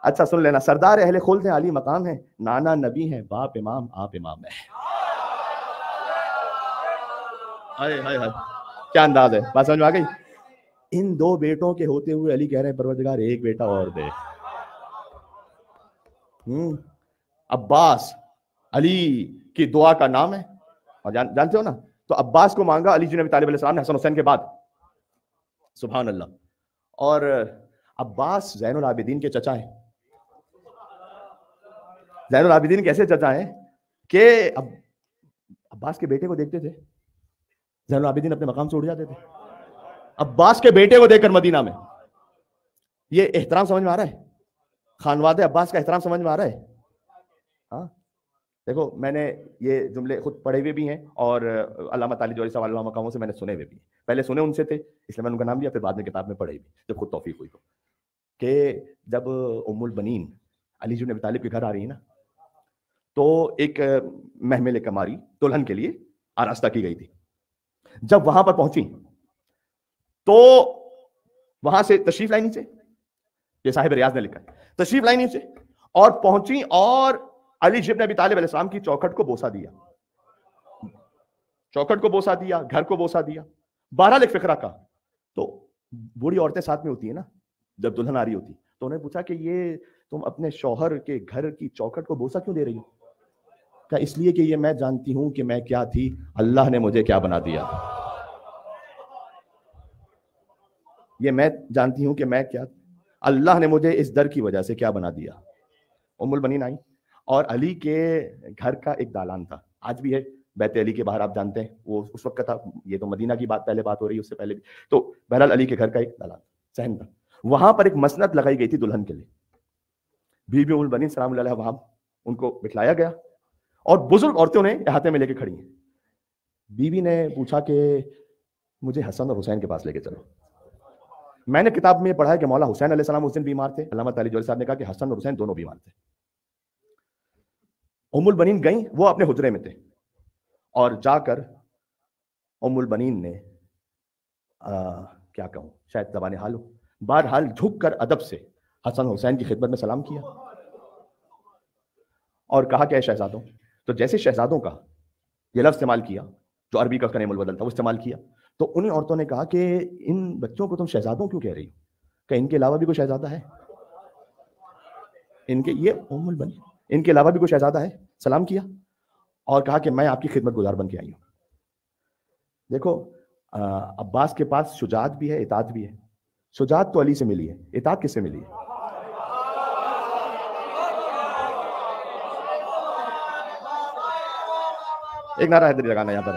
اچھا سن لینا، سردار اہل خلد ہیں عالی مقام ہے، نانا نبی ہیں باپ امام آپ امام ہے. کیا انداز ہے، بات سمجھ میں آ گئی. ان دو بیٹوں کے ہوتے ہوئے علی کہہ رہے ہیں پروردگار ایک بیٹا اور دے. عباس علی کی دعا کا نام ہے، اور جانتے ہو نا. تو عباس کو مانگا علی جن ابی طالب علیہ السلام نے حسن حسین کے بعد. سبحان اللہ. اور عباس زین العابدین کے چچا ہیں. زین العابدین کیسے چچا ہیں کہ عباس کے بیٹے کو دیکھتے تھے, زین العابدین اپنے مقام سے اٹھ جاتے تھے. عباس کے بیٹے کو دیکھ کر مدینہ میں. یہ احترام سمجھ میں آ رہا ہے؟ خانواد عباس کا احترام سمجھ میں آ رہا ہے؟ ہاں دیکھو, میں نے یہ جملے خود پڑھے ہوئے بھی ہیں اور علامہ طالی جوہری صاحب علامہ مقاموں سے میں نے سنے ہوئے بھی ہیں. پہلے سنے ان سے تھے اس لیے میں نے ان کا نام لیا, پھر بعد میں کتاب میں پڑھے بھی جب خود توفیق ہوئی تو. کہ جب ام البنین علی بن ابی طالب کے گھر آ رہی ہے نا, تو ایک محمل کماری دلہن کے لیے آراستہ کی گئی تھی. جب وہاں پر پہنچی تو وہاں سے تشریف لائی نیچے, یہ صاحب ریاض نے لکھا ہے, تشریف لائی نیچے اور پہنچی اور علی بن ابی طالب علیہ السلام کی چوکھٹ کو بوسہ دیا, چوکھٹ کو بوسہ دیا, گھر کو بوسہ دیا. بہرحال ایک فقرہ کا, تو بوڑھی عورتیں ساتھ میں ہوتی ہیں نا جب دلہن آ رہی ہوتی, تو انہوں نے پوچھا کہ یہ تم اپنے شوہر کے گھر کی چوکھٹ کو بوسہ کیوں دے رہی ہو؟ کہ اس لیے کہ یہ میں جانتی ہوں کہ میں کیا تھی, اللہ نے مجھے کیا بنا دیا. یہ میں جانتی ہوں کہ میں کیا, اللہ نے مجھے اس در کی وجہ سے کیا بنا دیا. ام البنین آئی اور علی کے گھر کا ایک دالان تھا, آج بھی ہے بیت علی کے باہر, آپ جانتے ہیں وہ اس وقت کا تھا, یہ تو مدینہ کی بات پہلے بات ہو رہی ہے, اس سے پہلے بھی. تو بہرحال علی کے گھر کا ایک دالان صحن تھا, وہاں پر ایک مسند لگائی گئی تھی دلہن کے لیے. بی بی ام البنین سلام اللہ علیہ وہاں ان کو بٹھلایا گیا اور بزرگ عورتوں نے احاطے میں لے کے کھڑی ہیں. بی بی نے پوچھا کہ مجھے حسن اور حسین کے پاس لے کے چلو. میں نے کتاب میں پڑھا ہے کہ مولا حسین علیہ السلام اس دن بیمار تھے, علامہ طالی جوہری صاحب نے کہا کہ حسن اور حسین دونوں بیمار تھے. ام البنین گئیں, وہ اپنے حجرے میں تھے, اور جا کر ام البنین نے کیا کہوں, شاید زبان حال ہو, بہرحال جھک کر ادب سے حسن حسین کی خدمت میں سلام کیا اور کہا کہ اے شہزادوں. تو جیسے شہزادوں کا یہ لفظ استعمال کیا جو عربی کا نیم البدل تھا وہ استعمال کیا, تو انہیں عورتوں نے کہا کہ ان بچوں کو تم شہزادوں کیوں کہہ رہی ہو, کہ ان کے علاوہ بھی کوئی شہزادہ ہے؟ ان کے یہ ام البنین, ان کے علاوہ بھی کوئی شہزادہ ہے؟ سلام کیا اور کہا کہ میں آپ کی خدمت گزار بن کے آئی ہوں. دیکھو عباس کے پاس شجاعت بھی ہے, اطاعت بھی ہے. شجاعت تو علی سے ملی ہے, اطاعت کس سے ملی ہے؟ ایک نعرہ حیدری لگانا یہاں پر,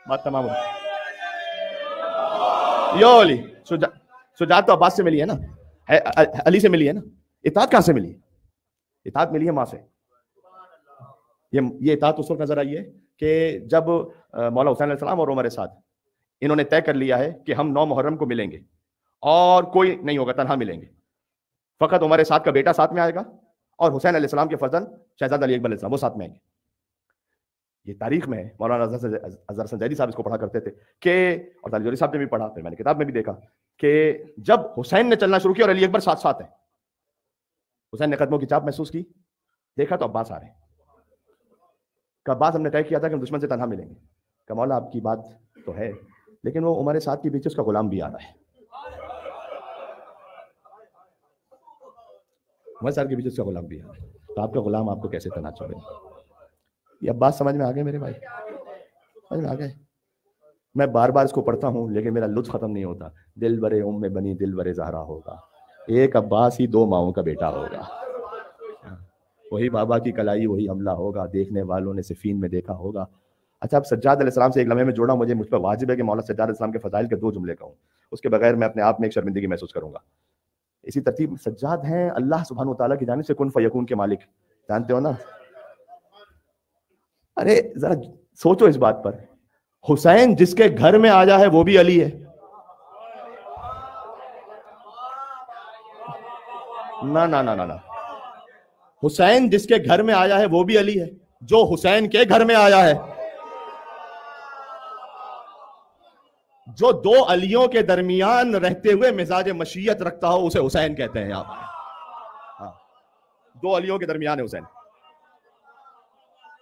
بات تمام ہو. یو علی, شجاعت تو عباس سے ملی ہے نا, علی سے ملی ہے نا. اطاعت کہاں سے ملی ہے؟ اطاعت ملی ہے ماں سے. یہ اطاعت اس وقت نظر آئی ہے کہ جب مولا حسین علیہ السلام اور عمر سعد انہوں نے طے کر لیا ہے کہ ہم 9 محرم کو ملیں گے اور کوئی نہیں ہوگا, تنہا ملیں گے. فقط عمر سعد کا بیٹا ساتھ میں آئے گا اور حسین علیہ السلام کے فرزند شہزادہ علی اکبر علیہ السلام وہ ساتھ میں آئیں گے. یہ تاریخ میں ہے, مولانا اظہر سنجیدی صاحب اس کو پڑھا کرتے تھے کہ, اور طالی جوہری صاحب نے بھی پڑھا, پھر میں نے کتاب میں بھی دیکھا کہ جب حسین نے چلنا شروع کیا اور علی اکبر ساتھ ساتھ ہیں, حسین نے قدموں کی چاپ محسوس کی, دیکھا تو عباس آ رہے ہیں. کہ عباس ہم نے طے کیا تھا کہ ہم دشمن سے تنہا ملیں گے. کہ مولا آپ کی بات تو ہے, لیکن وہ عمر سعد کے پیچھے اس کا غلام بھی آ رہا ہے. عمر سعد کے پیچھے اس کا غلام بھی آ رہا ہے, تو آپ کا غلام آپ کو کیسے تنہا چھوڑے؟ یہ اب بات سمجھ میں آ گئے میرے بھائی, سمجھ میں آ گئے. میں بار بار اس کو پڑھتا ہوں لیکن میرا لطف ختم نہیں ہوتا. دل برے ام میں بنی دل برے زہرا ہوگا, ایک عباس ہی 2 ماؤں کا بیٹا ہوگا. وہی بابا کی کلائی وہی حملہ ہوگا, دیکھنے والوں نے صفین میں دیکھا ہوگا. اچھا, اب سجاد علیہ السلام سے ایک لمحے میں جوڑا, مجھ پر واجب ہے کہ مولا سجاد علیہ السلام کے فضائل کے 2 جملے کہوں, اس کے بغیر میں اپنے آپ میں ایک شرمندگی محسوس کروں گا. اسی ترتیب سجاد ہیں اللہ سبحانہ و تعالیٰ کی جانب سے کن فیکون کے مالک, جانتے ہو نا. ارے ذرا سوچو اس بات پر, حسین جس کے گھر میں آیا ہے وہ بھی علی ہے. نہ حسین جس کے گھر میں آیا ہے وہ بھی علی ہے, جو حسین کے گھر میں آیا ہے. جو 2 علیوں کے درمیان رہتے ہوئے مزاج مشیت رکھتا ہو اسے حسین کہتے ہیں. آپ 2 علیوں کے درمیان ہے حسین.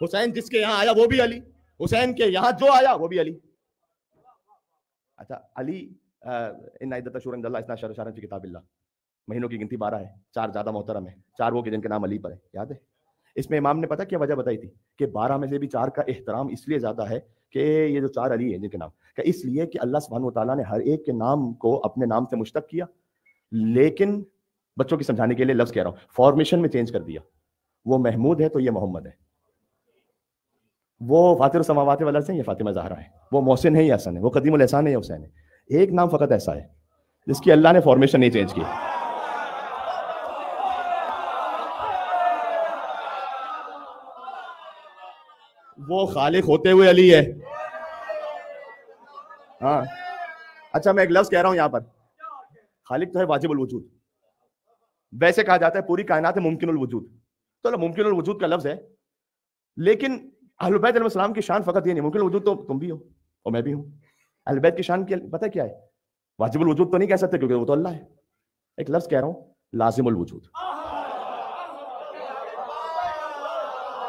حسین جس کے یہاں آیا وہ بھی علی, حسین کے یہاں جو آیا وہ بھی علی. اچھا, علی ان عدت اشہر عند اللہ 12 شہرا فی کتاب اللہ, مہینوں کی گنتی 12 ہے, 4 زیادہ محترم ہے, 4 وہ کہ جن کے نام علی پر ہے, یاد ہے. اس میں امام نے پتہ کیا وجہ بتائی تھی کہ 12 میں سے بھی 4 کا احترام اس لیے زیادہ ہے کہ یہ جو 4 علی ہیں جن کے نام، کہ اس لیے کہ اللہ سبحانہ وتعالیٰ نے ہر ایک کے نام کو اپنے نام سے مشتق کیا، لیکن بچوں کی سمجھانے کے لیے لفظ کہہ رہا ہوں، فارمیشن میں چینج کر دیا. وہ محمود ہے تو یہ محمد ہے، وہ فاطر السماوات والارض ہے، یہ فاطمہ زہرا ہے، وہ محسن ہے، یہ حسن ہے، وہ قدیم الاحسان ہے، یہ حسین ہے. ایک نام فقط ایسا ہے جس کی اللہ نے فارمیشن نہیں چینج کی. وہ خالق ہوتے ہوئے علی ہے. ہاں اچھا میں ایک لفظ کہہ رہا ہوں یہاں پر، خالق تو ہے واجب الوجود، ویسے کہا جاتا ہے پوری کائنات ہے ممکن الوجود، تو ممکن الوجود کا لفظ ہے، لیکن اہل بیت علیہ السلام کی شان فقط یہ نہیں، ممکن الوجود تو تم بھی ہو اور میں بھی ہوں. اہل بیت کی شان پتہ کیا ہے؟ واجب الوجود تو نہیں کہہ سکتے کیونکہ وہ تو اللہ ہے. ایک لفظ کہہ رہا ہوں، لازم الوجود.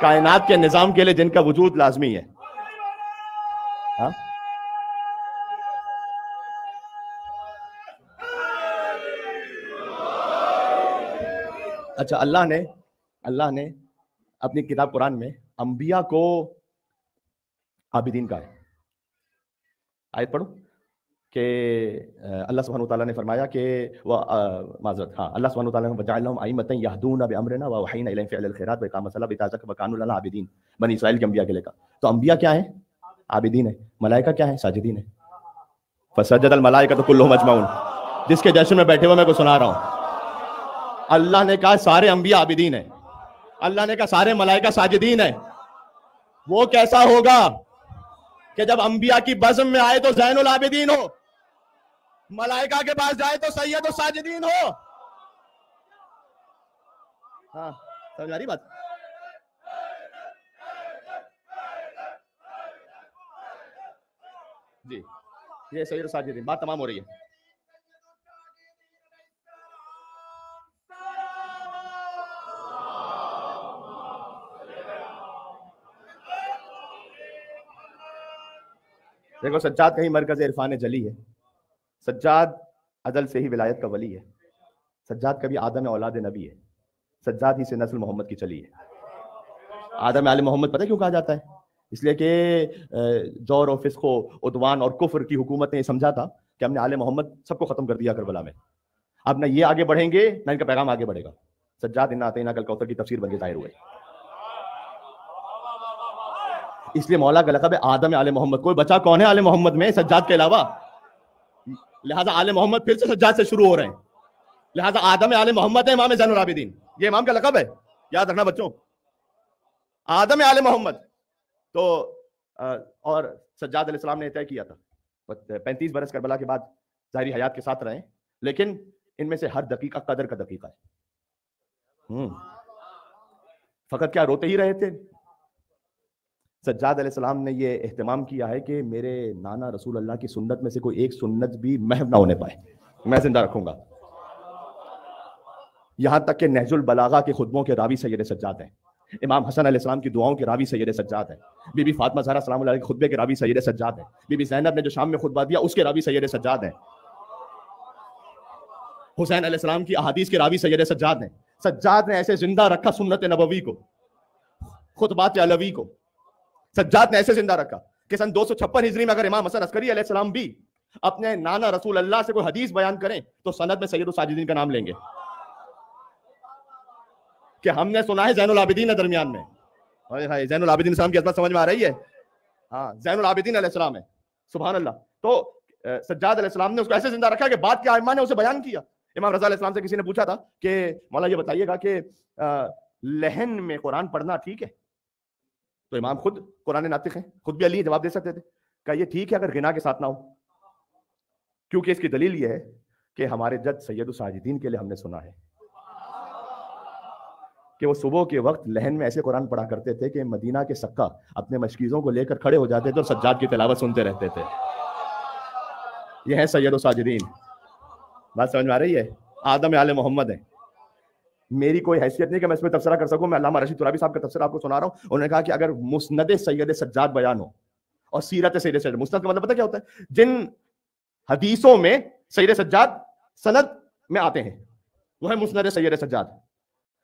کائنات کے نظام کے لیے جن کا وجود لازمی ہے. ہاں اچھا اللہ نے اپنی کتاب قرآن میں انبیاء کو عابدین کہا ہے. آیت پڑھو کہ اللہ سبحانہ وتعالیٰ نے فرمایا کہ معذرت اللہ سبحانہ وتعالیٰ نے وجعلناہم ائمۃ یہدون بامرنا واوحینا الیہم فعل الخیرات واقام الصلاۃ وایتاء الزکاۃ وکانوا لنا عابدین. بنی اسرائیل کے انبیاء کے لے کہا. تو انبیاء کیا ہیں؟ عابدین ہیں. ملائکہ کیا ہیں؟ ساجدین ہیں. فسجد الملائکۃ کلھم اجمعون. جس کے جشن میں بیٹھے ہوئے میں کو سنا رہا ہوں، اللہ نے کہا سارے انبیاء عابدین ہیں، اللہ نے کہا سارے ملائکہ ساجدین ہیں. وہ کیسا ہوگا کہ جب انبیاء کی بزم میں آئے تو زین العابدین ہو، ملائکہ کے پاس جائے تو سید الساجدین ہو. ہاں سمجھ آ رہی بات؟ جی یہ سید الساجدین، بات تمام ہو رہی ہے. دیکھو سجاد کہیں مرکز عرفان جلی ہے، سجاد عدل سے ہی ولایت کا ولی ہے، سجاد کبھی آدم اولاد نبی ہے، سجاد ہی سے نسل محمد کی چلی ہے. آدم آل محمد پتہ کیوں کہا جاتا ہے؟ اس لیے کہ جور و فسق و عدوان اور کفر کی حکومت نے یہ سمجھا تھا کہ ہم نے آل محمد سب کو ختم کر دیا کربلا میں، اب نہ یہ آگے بڑھیں گے نہ ان کا پیغام آگے بڑھے گا. سجاد انا اعطیناک الکوثر کی تفسیر بن کے ظاہر ہوئے. اس لیے مولا کا لقب ہے آدم آل محمد. کوئی بچہ کون ہے آل محمد میں سجاد کے علاوہ؟ لہٰذا آل محمد پھر سے سجاد سے شروع ہو رہے ہیں. لہٰذا آدم آل محمد ہے امام زین العابدین، یہ امام کا لقب ہے، یاد رکھنا بچوں. آدم آل محمد تو اور سجاد علیہ السلام نے طے کیا تھا 35 برس کربلا کے بعد ظاہری حیات کے ساتھ رہے، لیکن ان میں سے ہر دقیقہ قدر کا دقیقہ ہے. فقط کیا روتے ہی رہے تھے؟ سجاد علیہ السلام نے یہ اہتمام کیا ہے کہ میرے نانا رسول اللہ کی سنت میں سے کوئی ایک سنت بھی محو نہ ہونے پائے، میں زندہ رکھوں گا. یہاں تک کہ نہج البلاغہ کے خطبوں کے راوی سید سجاد ہیں، امام حسن علیہ السلام کی دعاؤں کے راوی سید سجاد ہیں، بی بی فاطمہ زہرا سلام اللہ علیہ کے خطبے کے راوی سید سجاد ہیں، بی بی زینب نے جو شام میں خطبہ دیا اس کے راوی سید سجاد ہیں، حسین علیہ السلام کی احادیث کے راوی سید سجاد ہیں. سجاد نے ایسے زندہ رکھا سنت نبوی کو، خطبات علوی کو. سجاد نے ایسے زندہ رکھا کہ سن 256 ہجری میں اگر امام حسن عسکری علیہ السلام بھی اپنے نانا رسول اللہ سے کوئی حدیث بیان کریں تو سند میں سید الساجدین کا نام لیں گے کہ ہم نے سنا ہے زین العابدین ہے درمیان میں. زین العابدین السلام کی عظمت سمجھ میں آ رہی ہے؟ ہاں زین العابدین علیہ السلام ہے، سبحان اللہ. تو سجاد علیہ السلام نے اس کو ایسے زندہ رکھا کہ بعد کے ائمہ نے اسے بیان کیا. امام رضا علیہ السلام سے کسی نے پوچھا تھا کہ مولا یہ بتائیے گا کہ لہن میں قرآن پڑھنا ٹھیک ہے؟ تو امام خود قرآن ناطق ہیں، خود بھی علی جواب دے سکتے تھے کہ یہ ٹھیک ہے اگر غنا کے ساتھ نہ ہو، کیونکہ اس کی دلیل یہ ہے کہ ہمارے جد سید الساجدین کے لیے ہم نے سنا ہے کہ وہ صبح کے وقت لہن میں ایسے قرآن پڑھا کرتے تھے کہ مدینہ کے سکہ اپنے مشکیزوں کو لے کر کھڑے ہو جاتے تھے اور سجاد کی تلاوت سنتے رہتے تھے. یہ ہے سید الساجدین. بات سمجھ میں آ رہی ہے؟ آدم آل محمد ہیں. میری کوئی حیثیت نہیں کہ میں اس میں تبصرہ کر سکوں. میں علامہ رشید ترابی صاحب کا تبصرہ آپ کو سنا رہا ہوں. انہوں نے کہا کہ اگر مسند سید سجاد بیان ہو اور سیرت سید سجاد، مسند کا مطلب پتہ کیا ہوتا ہے؟ جن حدیثوں میں سید سجاد سند میں آتے ہیں وہ ہے مسند سید سجاد.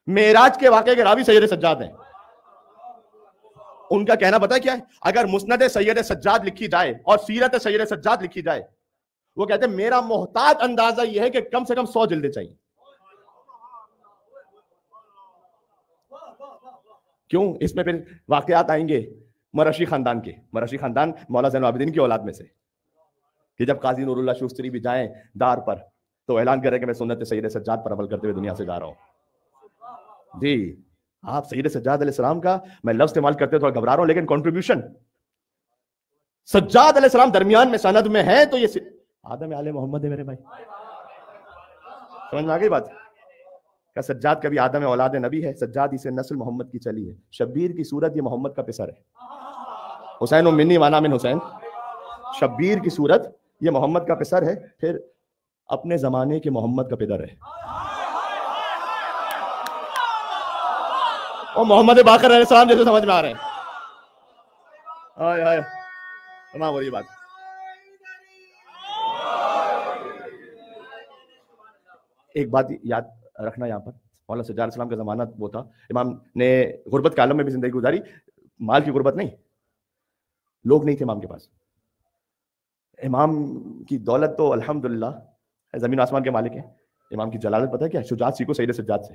معراج کے واقعے کے راوی سید سجاد ہیں. ان کا کہنا پتا ہے کیا ہے؟ اگر مسند سید سجاد لکھی جائے اور سیرت سید سجاد لکھی جائے، وہ کہتے ہیں میرا محتاط اندازہ یہ ہے کہ کم سے کم 100 جلدیں چاہیے. کیوں؟ اس میں پھر واقعات آئیں گے مرشی خاندان کے. مرشی خاندان مولا زین العابدین کی اولاد میں سے، کہ جب قاضی نور اللہ شوستری بھی جائیں دار پر تو اعلان کرے کہ میں سنت سید سجاد پر عمل کرتے ہوئے دنیا سے جا رہا ہوں. جی آپ سید سجاد علیہ السلام کا میں لفظ استعمال کرتے ہوئے تھوڑا گھبرا رہا ہوں، لیکن کنٹریبیوشن سجاد علیہ السلام درمیان میں سند میں ہے تو یہ آدم آل محمد ہے میرے بھائی. سمجھ میں آ گئی بات؟ کہ سجاد کبھی آدم اولاد نبی ہے، سجاد اسے نسل محمد کی چلی ہے. شبیر کی صورت یہ محمد کا پسر ہے. حسین منی وانا من حسین. شبیر کی صورت یہ محمد کا پسر ہے، پھر اپنے زمانے کے محمد کا پدر ہے. اور محمد باقر علیہ السلام جیسے سمجھ میں آ رہے ہیں. تمام ہو رہی بات. ایک بات یاد رکھنا یہاں پر، مولانا سجاد علیہ السلام کا زمانہ وہ تھا، امام نے غربت کے عالم میں بھی زندگی گزاری. مال کی غربت نہیں، لوگ نہیں تھے امام کے پاس. امام کی دولت تو الحمدللہ زمین آسمان کے مالک ہیں. امام کی جلالت پتہ ہے کیا؟ شجاعت سیکھو سید سجاد سے.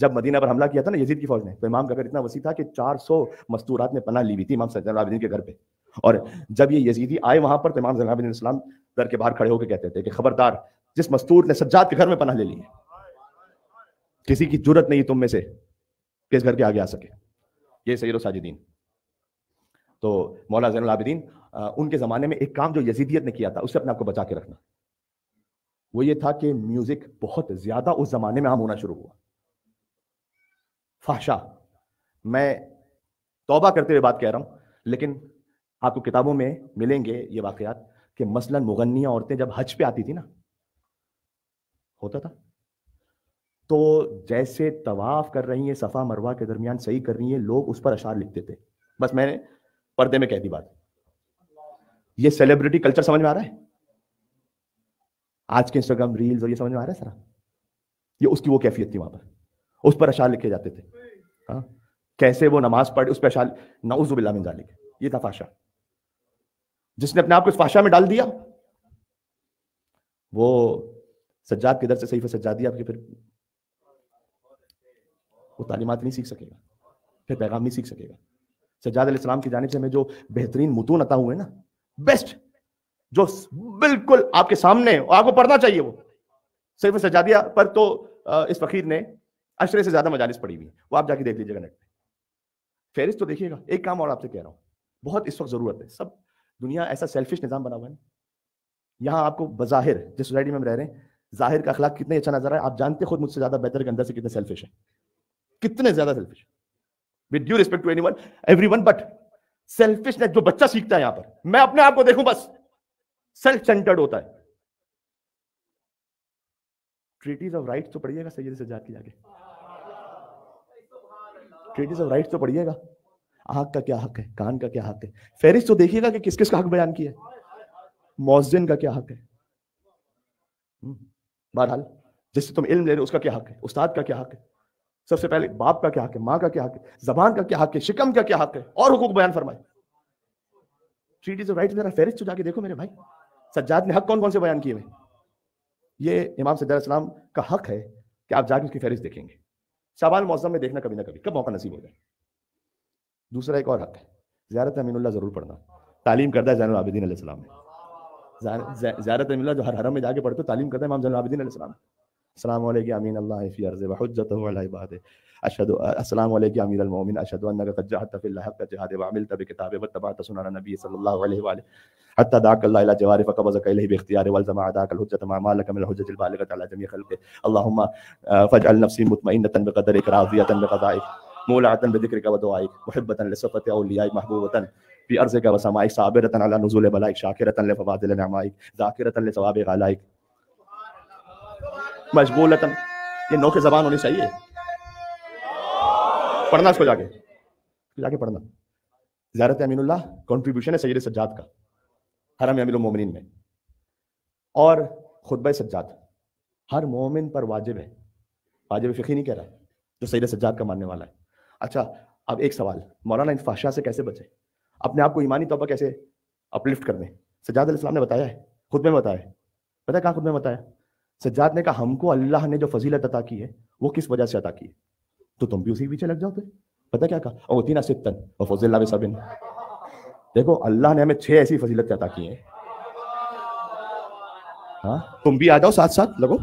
جب مدینہ پر حملہ کیا تھا نا یزید کی فوج نے، تو امام کا گھر اتنا وسیع تھا کہ 400 مستورات میں پناہ لی ہوئی تھی امام زین العابدین کے گھر پہ. اور جب یہ یزیدی آئے وہاں پر تو امام زین العابدین السلام گھر کے باہر کھڑے ہو کے کہتے تھے کہ خبردار، جس مستور نے سجاد کے گھر میں پناہ لے لی ہے، کسی کی جرت نہیں تم میں سے کہ اس گھر کے آگے آ سکے. یہ سید الساجدین. تو مولا زین العابدین ان کے زمانے میں ایک کام جو یزیدیت نے کیا تھا اس سے اپنے آپ کو بچا کے رکھنا، وہ یہ تھا کہ میوزک بہت زیادہ اس زمانے میں عام ہونا شروع ہوا. فحشا. میں توبہ کرتے ہوئے بات کہہ رہا ہوں، لیکن آپ کو کتابوں میں ملیں گے یہ واقعات کہ مثلا مغنیہ عورتیں جب حج پہ آتی تھی نا، ہوتا تھا تو جیسے طواف کر رہی ہیں صفا مروہ کے درمیان صحیح کر رہی ہیں، لوگ اس پر اشعار لکھتے تھے. بس میں نے پردے میں کہہ دی بات. یہ سیلیبریٹی کلچر سمجھ میں آ رہا ہے؟ آج کے انسٹاگرام ریلز اور یہ سمجھ میں آ رہا ہے سر؟ یہ اس کی وہ کیفیت تھی وہاں پر. اس پر اشعار لکھے جاتے تھے. ہاں کیسے وہ نماز پڑھ اس پہ اشعار، نعوذ باللہ من ذالک. یہ تھا فحشا. جس نے اپنے آپ کو اس فحشا میں ڈال دیا وہ سجاد کے در سے صحیفہ سجادی آپ کے پھر وہ تعلیمات نہیں سیکھ سکے گا، پھر پیغام نہیں سیکھ سکے گا. سجاد علیہ السلام کی جانب سے ہمیں جو بہترین متون عطا ہوئے نا، بیسٹ، جو بالکل آپ کے سامنے آپ کو پڑھنا چاہیے، وہ صحیفہ سجادیہ پر تو اس فقیر نے عشرے سے زیادہ مجالس پڑھی ہوئی، وہ آپ جا کے دیکھ لیجیے گا نیٹ پہ. فہرست تو دیکھیے گا. ایک کام اور آپ سے کہہ رہا ہوں، بہت اس وقت ضرورت ہے. سب دنیا ایسا سیلفش نظام بنا ہوا ہے نا، یہاں آپ کو بظاہر جس سوسائٹی میں ہم رہ رہے ہیں ظاہر کا اخلاق کتنے اچھا نظر ہے، آپ جانتے خود مجھ سے زیادہ بہتر کہ اندر سے کتنے سیلفش ہیں، کتنے زیادہ selfish. With due respect to anyone everyone, but selfishness جو بچہ سیکھتا ہے یہاں پر، میں اپنے آپ کو دیکھوں بس سیلف سینٹرڈ ہوتا ہے. ٹریٹیز آف رائٹس تو پڑھیے گا سید سجاد کی جا کے، ٹریٹیز آف رائٹس تو پڑھیے گا. آنکھ کا کیا حق ہے، کان کا کیا حق ہے. فہرست تو دیکھیے گا کہ کس کس کا حق بیان کیا ہے. مؤذن کا کیا حق ہے. بہرحال جس سے تم علم لے رہے ہو اس کا کیا حق ہے، استاد کا کیا حق ہے، سب سے پہلے باپ کا کیا حق ہے، ماں کا کیا حق ہے، زبان کا کیا حق ہے، شکم کا کیا حق ہے، اور حقوق بیان فرمائے. ٹریٹیز آف رائٹس میرا فہرست تو جا کے دیکھو میرے بھائی. سجاد نے حق کون کون سے بیان کیے ہوئے. یہ امام سجاد علیہ السلام کا حق ہے کہ آپ جا کے اس کی فہرست دیکھیں گے. شعبان معظم میں دیکھنا کبھی نہ کبھی، کب موقع نصیب ہو جائے. دوسرا ایک اور حق ہے، زیارت امین اللہ ضرور پڑھنا. تعلیم کردہ ہے زین العابدین علیہ السلام نے. زیارت امین اللہ جو ہر حرم میں جا کے پڑھتے تعلیم کرتا ہے امام زین العابدین علیہ السلام. السلام علیکم امین اللہ فی ارض وحجتہ علی عبادہ. السلام علیکم امیر المؤمنین، اشہد انک قد جاہدت فی اللہ حق جہاد وعملت بکتابہ واتبعت سنن نبی صلی اللہ علیہ وآلہ حتی دعاک اللہ الی جوار فقبضک الیہ باختیار والزم اعداک الحجۃ ما لک من الحجۃ البالغۃ علی جمیع خلقہ. اللهم فاجعل نفسی مطمئنۃ بقدرک راضیۃ بقضائک مولعۃ بذکرک ودعائک محبۃ لصفۃ اولیائک محبوبۃ فی ارضک وسمائک صابرۃ علی نزول بلائک شاکرۃ لفضائل نعمائک ذاکرۃ لثواب غالائک مشغولۃ. یہ نوک زبان ہونی چاہیے. پڑھنا اس کو جا کے پڑھنا. زیارت امین اللہ کنٹریبیوشن ہے سید سجاد کا حرم امیر المومنین میں. اور خطبہ سجاد ہر مومن پر واجب ہے. واجب فقہی نہیں کہہ رہا جو سید سجاد کا ماننے والا ہے. اچھا اب ایک سوال، مولانا ان فحشا سے کیسے بچے، اپنے آپ کو ایمانی طور پر کیسے اپلفٹ کر دیں؟ سجاد علیہ السلام نے بتایا ہے، خود میں بتایا ہے، پتہ ہے کہاں خود میں بتایا؟ سجاد نے کہا ہم کو اللہ نے جو فضیلت عطا کی ہے وہ کس وجہ سے عطا کی ہے، تو تم بھی اسی کے پیچھے لگ جاؤ پھر۔ پتہ کیا کہا؟ اوتینا ستن وفضلنا بسبن، دیکھو اللہ نے ہمیں 6 ایسی فضیلت عطا کی ہیں، ہاں تم بھی آ جاؤ ساتھ ساتھ لگو۔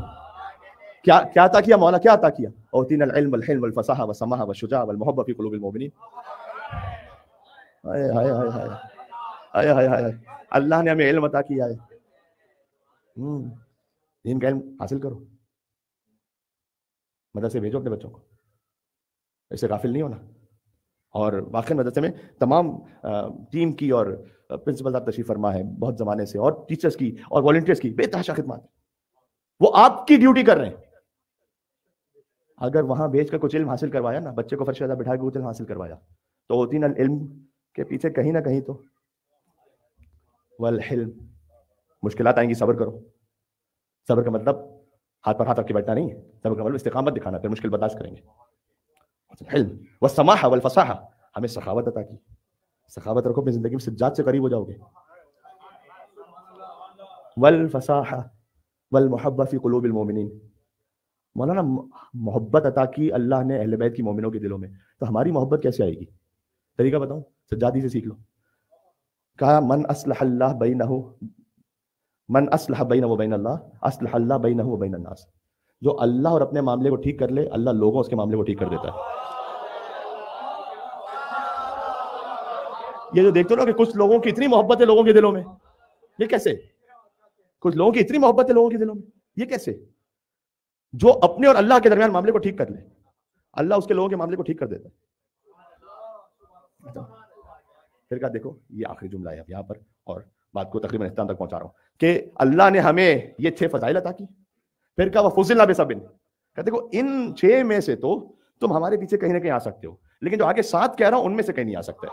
کیا کیا عطا کیا مولا، کیا عطا کیا؟ اوتینا العلم والحلم والفصاحہ والسماحہ والشجاع والمحبہ فی قلوب المؤمنین۔ ہائے ہائے ہائے ہائے ہائے ہائے ہائے، اللہ نے ہمیں علم عطا کیا ہے، دین کا علم حاصل کرو، مدرسے بھیجو اپنے بچوں کو، اسے غافل نہیں ہونا۔ اور واقعی مدرسے میں تمام ٹیم کی اور پرنسپل صاحب تشریف فرما ہے بہت زمانے سے، اور ٹیچرز کی اور والنٹیئرز کی بے تحاشا خدمات، وہ آپ کی ڈیوٹی کر رہے ہیں۔ اگر وہاں بھیج کر کچھ علم حاصل کروایا نا، بچے کو فرش شہزاد بٹھا کے کچھ علم حاصل کروایا، تو ہوتی نا علم کے پیچھے کہیں نہ کہیں تو والحلم، مشکلات آئیں گی، صبر کرو۔ صبر کا مطلب ہاتھ پر ہاتھ رکھ کے بیٹھنا نہیں ہے، صبر کا مطلب استقامت دکھانا، پھر مشکل برداشت کریں گے۔ حلم والسماحہ والفصاحہ، ہمیں سخاوت عطا کی، سخاوت رکھو اپنی زندگی میں، سجاد سے قریب ہو جاؤ گے۔ والفصاحہ والمحبہ فی قلوب المؤمنین، مولانا محبت عطا کی اللہ نے اہل بیت کی مومنوں کے دلوں میں، تو ہماری محبت کیسے آئے گی؟ طریقہ بتاؤں، سجادی سے سیکھ لو۔ کہا من اصلح اللہ بینہ، من اصلح بینہ و بین اللہ اصلح اللہ بینہ و بین الناس، جو اللہ اور اپنے معاملے کو ٹھیک کر لے، اللہ لوگوں اس کے معاملے کو ٹھیک کر دیتا ہے۔ یہ جو دیکھتے ہو نا کہ کچھ لوگوں کی اتنی محبت ہے لوگوں کے دلوں میں، یہ کیسے؟ کچھ لوگوں کی اتنی محبت ہے لوگوں کے دلوں میں، یہ کیسے؟ جو اپنے اور اللہ کے درمیان معاملے کو ٹھیک کر لے، اللہ اس کے لوگوں کے معاملے کو ٹھیک کر دیتا ہے۔ پھر کہا دیکھو یہ آخری جملہ ہے اب یہاں پر، اور بات کو تقریباً اختتام تک پہنچا رہا ہوں، کہ اللہ نے ہمیں یہ 6 فضائل عطا کی، پھر کہا وَفُضِّلْنَا بِسَبْعٍ، کہ دیکھو ان 6 میں سے تو تم ہمارے پیچھے کہیں نہ کہیں آ سکتے ہو، لیکن جو آگے 7 کہہ رہا ہوں ان میں سے کہیں نہیں آ سکتے۔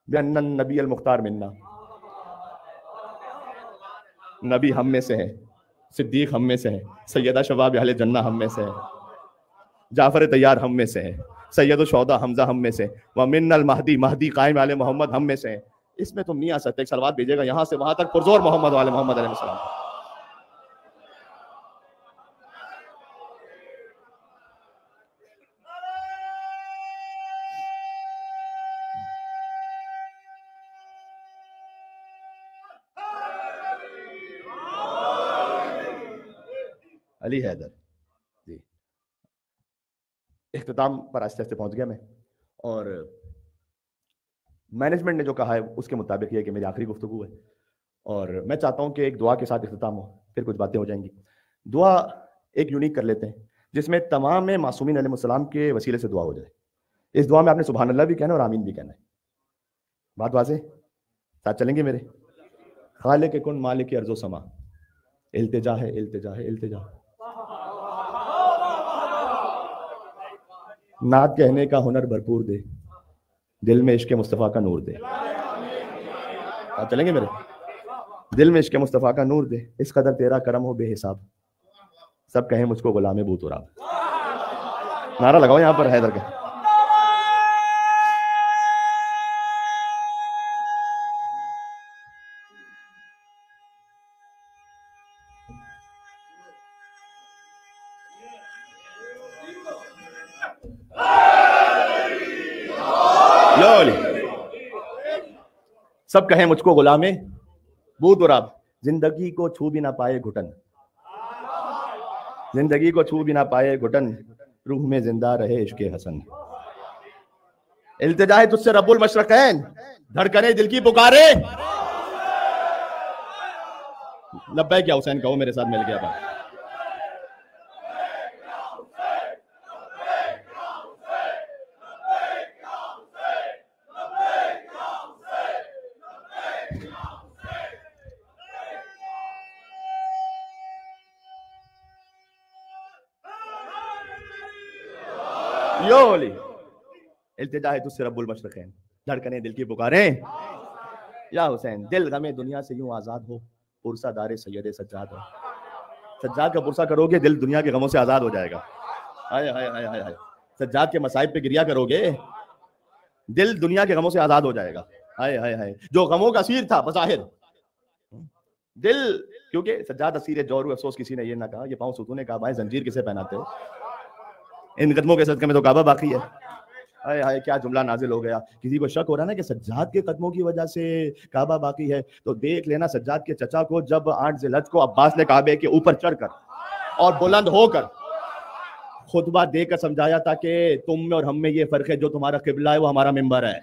بِأَنَّ النَّبِيَّ الْمُخْتَارَ مِنَّا، نبی ہم میں سے ہے، صدیق ہم میں سے ہے، سیدہ شباب اہل جنہ ہم میں سے ہے، جعفر طیار ہم میں سے ہے، سید الشہداء حمزہ ہم میں سے، ومن المہدی، مہدی قائم علیہ محمد ہم میں سے ہے۔ اس میں تم نہیں آ سکتے، ایک صلوات بھیجے گا یہاں سے وہاں تک، پرزور محمد والے محمد علیہ السلام۔ علی حیدر جی، اختتام پر آہستہ آہستہ پہنچ گیا میں، اور مینجمنٹ نے جو کہا ہے اس کے مطابق یہ کہ میری آخری گفتگو ہے، اور میں چاہتا ہوں کہ ایک دعا کے ساتھ اختتام ہو، پھر کچھ باتیں ہو جائیں گی۔ دعا ایک یونیک کر لیتے ہیں جس میں تمام معصومین علیہ السلام کے وسیلے سے دعا ہو جائے۔ اس دعا میں آپ نے سبحان اللہ بھی کہنا ہے اور آمین بھی کہنا ہے۔ بات واضح؟ ساتھ چلیں گے میرے؟ خالق کن مالک ارض و سما، التجا ہے التجا ہے التجا، نعت کہنے کا ہنر بھرپور دے، دل میں عشق مصطفیٰ کا نور دے۔ آپ چلیں گے میرے؟ دل میں عشق مصطفیٰ کا نور دے، اس قدر تیرا کرم ہو بے حساب، سب کہیں مجھ کو غلام بو تراب۔ نعرہ لگاؤ یہاں پر حیدر کا۔ سب کہیں مجھ کو غلام بو تراب، زندگی کو چھو بھی نہ پائے گھٹن، زندگی کو چھو بھی نہ پائے گھٹن، روح میں زندہ رہے عشق حسن۔ التجا ہے تجھ سے رب المشرقین، دھڑکنے دل کی پکارے، لبیک یا حسین کہو میرے ساتھ مل گیا بات۔ التجا ہے تجھ سے رب المشرقین، دھڑکنے دل کی پکاریں یا حسین، دل غم دنیا سے یوں آزاد ہو، پرسہ دار سید سجاد ہو۔ سجاد کا پرسہ کرو گے دل دنیا کے غموں سے آزاد ہو جائے گا۔ ہائے ہائے ہائے ہائے ہائے، سجاد کے مصائب پہ گریا کرو گے، دل دنیا کے غموں سے آزاد ہو جائے گا. ہائے ہائے ہائے، جو غموں کا اسیر تھا بظاہر دل، کیونکہ سجاد اسیر جور ہوئے. افسوس کسی نے یہ نہ کہا یہ پاؤں ستون کعبہ ہے، زنجیر کسے پہناتے ہو؟ ان قدموں کے صدقے میں تو کعبہ باقی ہے. ہائے ہائے کیا جملہ نازل ہو گیا. کسی کو شک ہو رہا نا کہ سجاد کے قدموں کی وجہ سے کعبہ باقی ہے، تو دیکھ لینا سجاد کے چچا کو جب 8 ذی الحجہ کو عباس نے کعبے کے اوپر چڑھ کر اور بلند ہو کر خطبہ دے کر سمجھایا تھا کہ تم میں اور ہم میں یہ فرق ہے، جو تمہارا قبلہ ہے وہ ہمارا منبر ہے.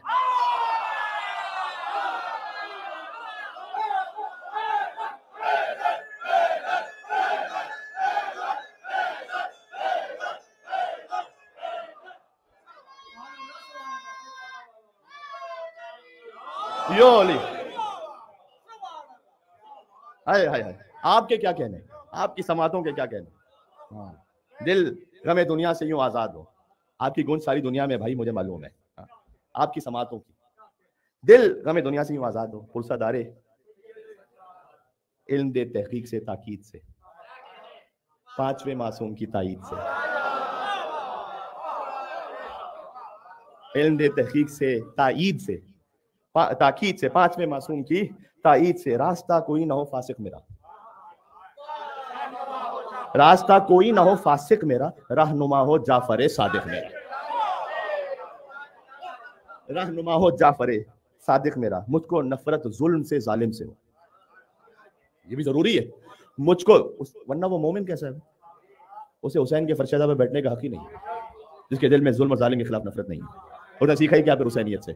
آپ کے کیا کہنے، آپ کی سماعتوں کے کیا کہنے. دل غم دنیا سے یوں آزاد ہو. آپ کی گونج ساری دنیا میں بھائی مجھے معلوم ہے، آپ کی سماعتوں کی. دل غم دنیا سے یوں آزاد ہو. پرسہ دارے علم دے تحقیق سے تاکید سے، 5ویں معصوم کی تائید سے. علم دے تحقیق سے تائید سے، تاکید سے، 5ویں معصوم کی تائید سے. راستہ کوئی نہ ہو فاسق میرا، راستہ کوئی نہ ہو فاسق میرا، رہنما ہو جعفر صادق میرا. رہنما ہو جعفر صادق میرا. مجھ کو نفرت ظلم سے ظالم سے ہو. یہ بھی ضروری ہے مجھ کو، ورنہ وہ مومن کیسا ہے؟ اسے حسین کے فرشیدہ پہ بیٹھنے کا حق ہی نہیں ہے، جس کے دل میں ظلم اور ظالم کے خلاف نفرت نہیں ہے. اور نے سیکھا ہی کیا پھر حسینیت سے.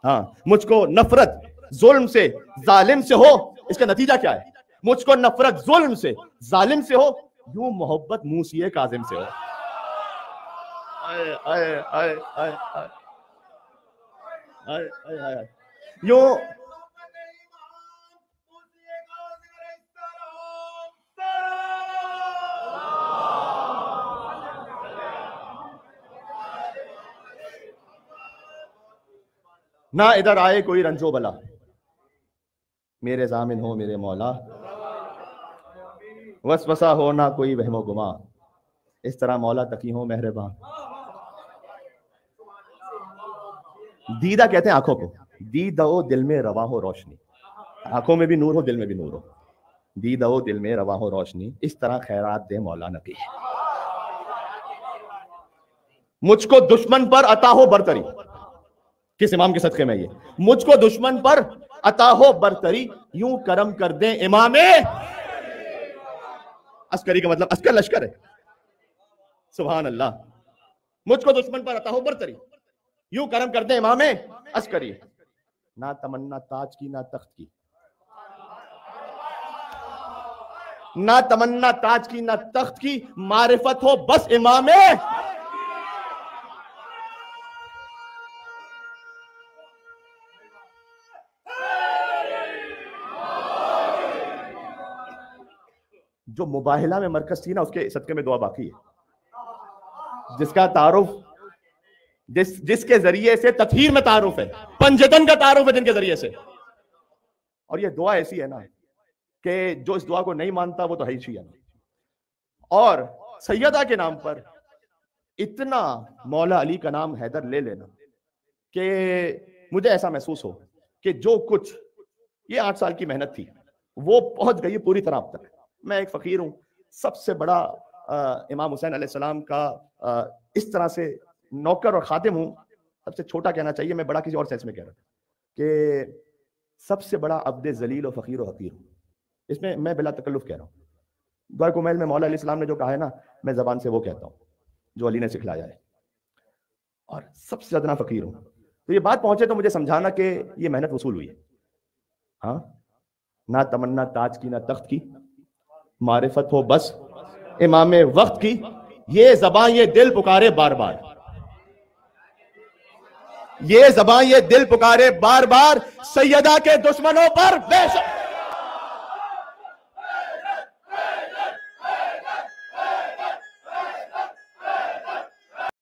ہاں، مجھ کو نفرت ظلم سے ظالم سے ہو. اس کا نتیجہ کیا ہے؟ مجھ کو نفرت ظلم سے ظالم سے ہو، یوں محبت موسی کاظم سے ہو. یوں نہ ادھر آئے کوئی رنجو بلا، میرے ضامن ہو میرے مولا. وسوسہ ہو نہ کوئی وہم و گما، اس طرح مولا تقی ہو مہربان. دیدہ کہتے ہیں آنکھوں کو، دیدہ ہو دل میں رواں ہو روشنی. آنکھوں میں بھی نور ہو، دل میں بھی نور ہو. دیدہ ہو دل میں رواں ہو روشنی، اس طرح خیرات دے مولا نقی. مجھ کو دشمن پر عطا ہو برتری. کس امام کے صدقے میں؟ یہ مجھ کو دشمن پر عطا ہو برتری، یوں کرم کر دیں امام عسکری. کا مطلب عسکر لشکر ہے. سبحان اللہ. مجھ کو دشمن پر عطا ہو برتری، یوں کرم کر دیں امام عسکری. نہ تمنا تاج کی نہ تخت کی، نہ تمنا تاج کی نہ تخت کی، معرفت ہو بس امام. جو مباہلہ میں مرکز تھی نا، اس کے صدقے میں دعا باقی ہے. جس کا تعارف، جس کے ذریعے سے تطہیر میں تعارف ہے، پنجتن کا تعارف ہے جن کے ذریعے سے. اور یہ دعا ایسی ہے نا کہ جو اس دعا کو نہیں مانتا وہ تو ہے ہی نہیں. اور سیدہ کے نام پر اتنا مولا علی کا نام حیدر لے لینا کہ مجھے ایسا محسوس ہو کہ جو کچھ یہ 8 سال کی محنت تھی وہ پہنچ گئی پوری طرح اب تک. میں ایک فقیر ہوں، سب سے بڑا امام حسین علیہ السلام کا اس طرح سے نوکر اور خادم ہوں. سب سے چھوٹا کہنا چاہیے، میں بڑا کسی اور سینس میں کہہ رہا تھا کہ سب سے بڑا عبد ذلیل و فقیر و حقیر ہوں. اس میں بلا تکلف کہہ رہا ہوں. دعائے کمیل میں مولا علیہ السلام نے جو کہا ہے نا، میں زبان سے وہ کہتا ہوں جو علی نے سکھلایا ہے. اور سب سے زیادہ فقیر ہوں. تو یہ بات پہنچے تو مجھے سمجھانا کہ یہ محنت وصول ہوئی ہے. ہاں، نہ تمنا تاج کی نہ تخت کی، معرفت ہو بس امام وقت کی. یہ زباں یہ دل پکارے بار بار، یہ زباں یہ دل پکارے بار بار، سیدہ کے دشمنوں پر بے شک